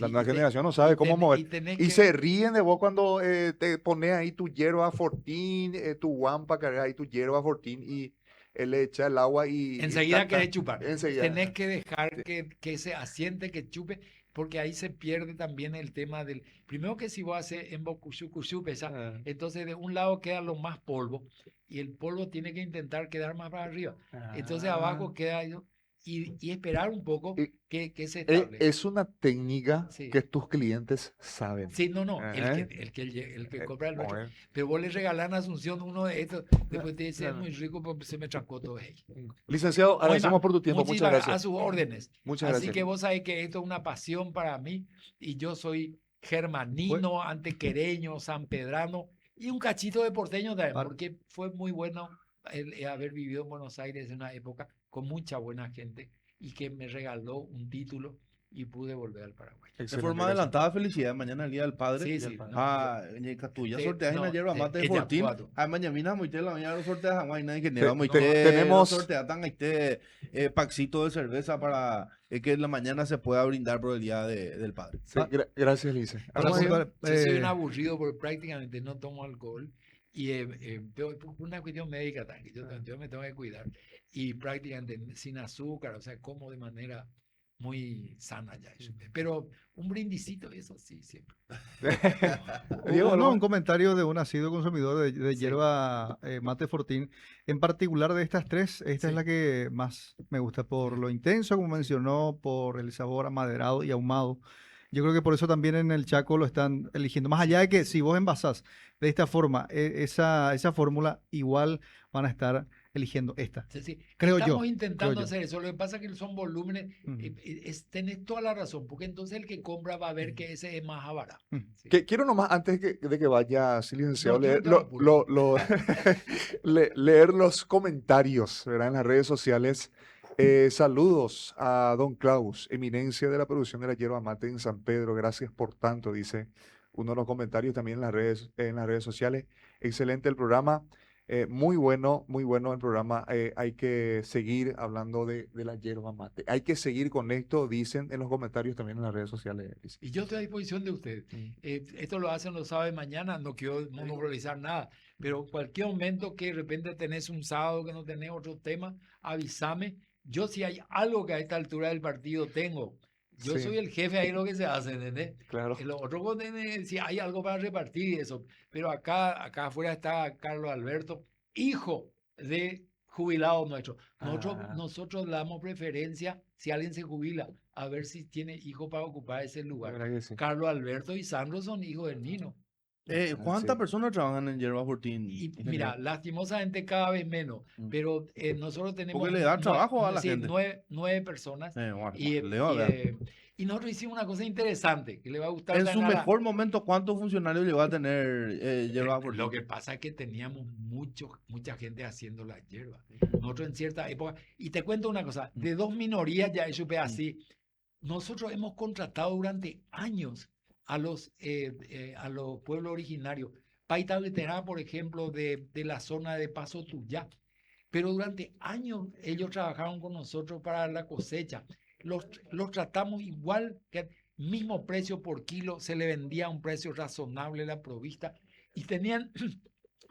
La Sí, nueva generación no sabe cómo mover. y tenés Y que se ríen de vos cuando te pones ahí tu yerba Fortín, tu guampa, cargas ahí tu yerba Fortín y él le echa el agua y enseguida querés chupar. enseguida. Tenés que dejar que se asiente, que chupe, porque ahí se pierde también el tema del. Primero que si vos haces en bocuchucuchupe, Ah, entonces de un lado queda lo más polvo y el polvo tiene que intentar quedar más para arriba. Entonces abajo queda y esperar un poco y- que se establezca. es una técnica Sí. que tus clientes saben. Sí, no, ¿Eh? el que compra el nuestro. Bueno. Pero vos le regalás a Asunción uno de estos, después te dice, es Claro. muy rico porque se me trancó todo ahí. Licenciado, Oiga, agradecemos por tu tiempo. Muchas muchísimas gracias. a sus órdenes. Muchas Así gracias. que vos sabés que esto es una pasión para mí y yo soy germanino, antequereño, sanpedrano y un cachito de porteño también, Par- porque fue muy bueno haber vivido en Buenos Aires en una época con mucha buena gente y que me regaló un título y pude volver al Paraguay. De Excelente, forma gracias. adelantada, felicidades. Mañana el Día del Padre. Sí, sí. No, Ah, tuya sorteas en la yerba mate de ella Fortín. puedo. Ah, mañana muite la mañana sorteas a nadie que Te- neva muy tenemos- sortea tan paxito de cerveza para que en la mañana se pueda brindar por el Día del Padre. Sí, gracias, Lice. Para ¿Algo más? contar, Yo soy un aburrido porque prácticamente no tomo alcohol y por una cuestión médica también, yo me tengo que cuidar y prácticamente sin azúcar, o sea, como de manera muy sana ya eso. Pero un brindisito, eso sí, siempre. Diego, ¿algo No, un más? comentario de un asiduo consumidor de Sí. hierba mate Fortín. En particular de estas tres, esta Sí. es la que más me gusta por lo intenso, como mencionó, por el sabor amaderado y ahumado. Yo creo que por eso también en el Chaco lo están eligiendo. Más allá de que si vos envasás de esta forma esa fórmula, igual van a estar eligiendo esta. Sí, sí. Creo Estamos yo, intentando creo yo. hacer eso. Lo que pasa es que son volúmenes. Ujú. Tenés toda la razón, porque entonces el que compra va a ver que ese es más barato. Ujú. Sí. Quiero nomás, antes de que vaya, sí, licenciado, No, yo no leer, tengo apuro. leer los comentarios, ¿verdad? En las redes sociales. Saludos a don Klaus, eminencia de la producción de la yerba mate en San Pedro. Gracias por tanto, dice uno de los comentarios también en las redes sociales. Excelente el programa. Muy bueno el programa. Hay que seguir hablando de la yerba mate. Hay que seguir con esto, dicen en los comentarios también en las redes sociales. Dice. Y yo estoy a disposición de ustedes. Mm. Esto lo hacen los sábados de mañana, no quiero monopolizar nada, pero cualquier momento que de repente tenés un sábado que no tenés otro tema, avísame. Yo si hay algo que a esta altura del partido tengo, Yo Sí. soy el jefe, ahí lo que se hace, ¿entendés? Claro. Los otros, si hay algo para repartir y eso. Pero acá afuera está Carlos Alberto, hijo de jubilados nuestros. Ah, Nosotros damos preferencia si alguien se jubila, a ver si tiene hijo para ocupar ese la lugar. verdad que sí. Carlos Alberto y Sandro son hijos del Nino. ¿Cuántas Sí. personas trabajan en Yerba Fortín? Y ingeniero? mira, lastimosamente cada vez menos, Mm. pero nosotros tenemos Porque le da trabajo a la sí, gente. nueve personas Bueno, y, le va a ver. y nosotros hicimos una cosa interesante que le va a gustar En su también a mejor momento, ¿cuántos funcionarios llegó a tener Yerba Fortín? Lo que pasa es que teníamos mucha gente haciendo la hierba. Nosotros en cierta época, y te cuento una cosa, de dos minorías ya eso fue así. Nosotros hemos contratado durante años a los pueblos originarios. Paita Veterana, por ejemplo, de la zona de Paso Tuyá. Pero durante años ellos trabajaron con nosotros para la cosecha. Los tratamos igual, que mismo precio por kilo, se le vendía a un precio razonable la provista y tenían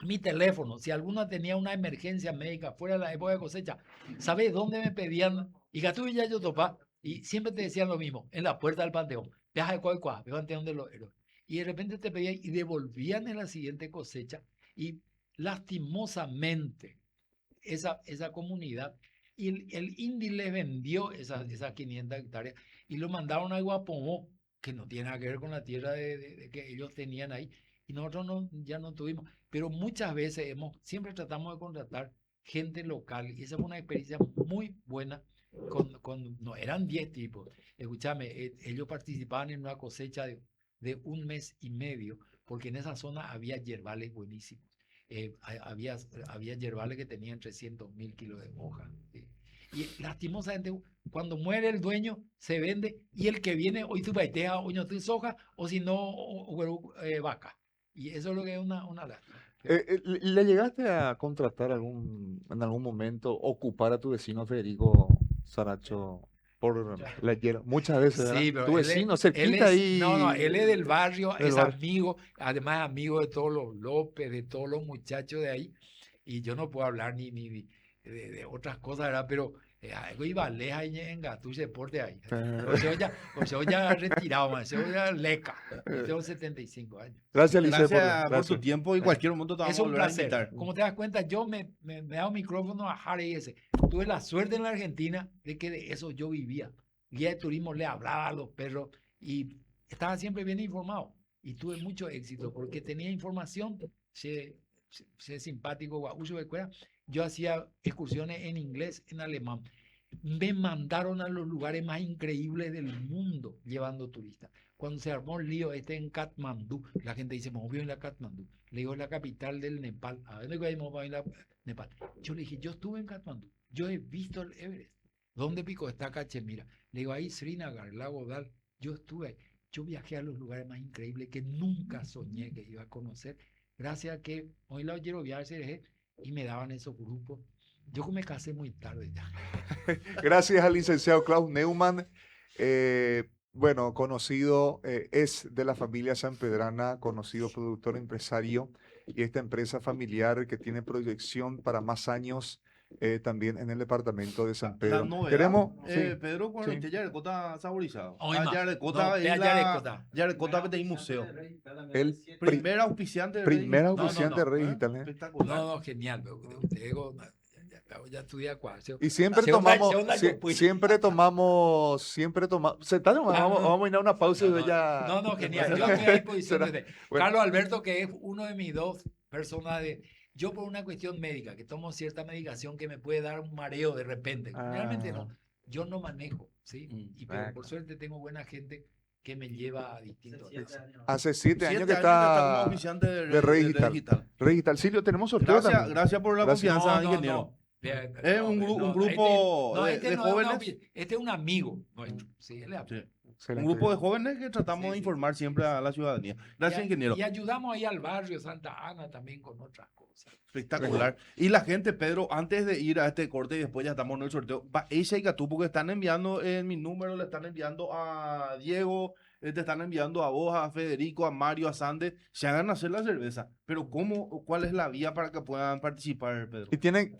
mi teléfono. Si alguno tenía una emergencia médica fuera de la época de cosecha, ¿sabes dónde me pedían? Y Gatú y ya yo topa. Y siempre te decían lo mismo, en la puerta del panteón. Viaja de Coicoa, el panteón de los héroes. Y de repente te pedían y devolvían en la siguiente cosecha. Y lastimosamente, esa comunidad, y el INDI les vendió esas 500 hectáreas y lo mandaron a Guapomó, que no tiene nada que ver con la tierra que ellos tenían ahí. Y nosotros ya no tuvimos. Pero muchas veces siempre tratamos de contratar gente local. Y esa fue una experiencia muy buena. No eran 10 tipos. Escúchame, ellos participaban en una cosecha de un mes y medio, porque en esa zona había yerbales buenísimos. Había yerbales que tenían 300.000 kilos de hoja. ¿Sí? Y lastimosamente, cuando muere el dueño, se vende y el que viene, hoy tu baitea, hoy no tu soja, o si no, vaca. Y eso es lo que es una lástima. ¿Le llegaste a contratar en algún momento, ocupar a tu vecino Federico Saracho por la hierba? Muchas veces, ¿verdad? Sí, pero Tu vecino, cerquita ahí. no, él es del barrio, del es barrio. amigo, además amigo de todos los López, de todos los muchachos de ahí, y yo no puedo hablar ni de otras cosas, ¿verdad? Pero algo iba lejos ahí en Gatús Deporte ahí. O sea, ya retirado, man, o ya leca, yo tengo 75 años. Gracias, Liceo, Gracias por gracias. tu tiempo y cualquier momento te vamos Es a un volver a placer. invitar. Como te das cuenta, yo me he dado micrófono a Harry ese. Tuve la suerte en la Argentina de que de eso yo vivía. Guía de turismo le hablaba a los perros y estaba siempre bien informado. Y tuve mucho éxito porque tenía información, sé simpático, guaucho de escuela. Yo hacía excursiones en inglés, en alemán. Me mandaron a los lugares más increíbles del mundo llevando turistas. Cuando se armó el lío en Katmandú, la gente dice, vamos a ir a Katmandú. Le digo, es la capital del Nepal. ¿A dónde vamos a ir a Nepal? Yo le dije, yo estuve en Katmandú. Yo he visto el Everest. ¿Dónde pico está Cachemira? Le digo, ahí Srinagar, Lago Dal. Yo estuve ahí. Yo viajé a los lugares más increíbles que nunca soñé que iba a conocer. Gracias a que hoy la quiero viajar y me daban esos grupos. Yo me casé muy tarde ya. Gracias al licenciado Klaus Neumann. Bueno, conocido, es de la familia sanpedrana, conocido productor, empresario, y esta empresa familiar que tiene proyección para más años también en el departamento de San La Pedro. novedad, Queremos, sí, Pedro, cuando sí. este yarecota saborizado. Hoy más. Yarecota No, es vea la Yarecota. yarecota que tenéis museo. El Primer auspiciante de primer Red Digital. auspiciante de Red Digital, ¿eh? Espectacular. No, genial. Ya estudié cuatro. Y siempre tomamos, sentado, vamos a ir a una pausa y ya. No, genial. Yo estoy a disposición Será- de bueno. Carlos Alberto, que es uno de mis dos personas yo por una cuestión médica, que tomo cierta medicación que me puede dar un mareo de repente. Realmente no. Yo no manejo, ¿sí? Pero por suerte tengo buena gente que me lleva a distintos lados. Hace 7 años que como está auspiciante de Red Digital. Red Digital. Silvio, tenemos sorteo también. Gracias por la Gracias. confianza, ingeniero. Es un grupo de jóvenes. Este es un amigo nuestro. Sí, él es Sí. Excelente. Un grupo de jóvenes que tratamos de informar siempre a la ciudadanía. Gracias, ingeniero. Y ayudamos ahí al barrio Santa Ana también con otras cosas. Espectacular. Y la gente, Pedro, antes de ir a este corte y después ya estamos en el sorteo, va ese y Gatú, porque están enviando en mi número, le están enviando a Diego, te están enviando a vos, a Federico, a Mario, a Sande, se hagan hacer la cerveza. Pero ¿cómo o cuál es la vía para que puedan participar, Pedro? Y tienen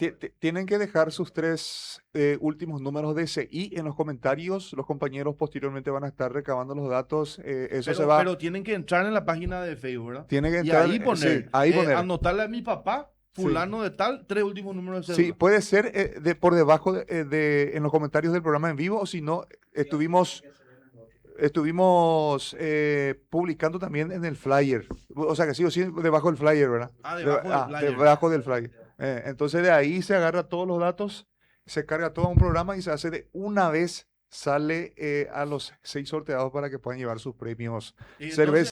que dejar sus 3 últimos números de CI en los comentarios. Los compañeros posteriormente van a estar recabando los datos. Eso se va. Pero tienen que entrar en la página de Facebook, ¿verdad? Tienen que Y entrar. ahí poner, Sí, ahí poner. anotarle a mi papá, fulano de tal, 3 últimos números de Sí, cédula. puede ser por debajo en los comentarios del programa en vivo, o si no, estuvimos publicando también en el flyer. O sea que sí o sí, debajo del flyer, ¿verdad? Debajo del flyer. Debajo del flyer. Entonces de ahí se agarra todos los datos, se carga todo un programa y se hace de una vez, sale a los 6 sorteados para que puedan llevar sus premios Y entonces, cerveza.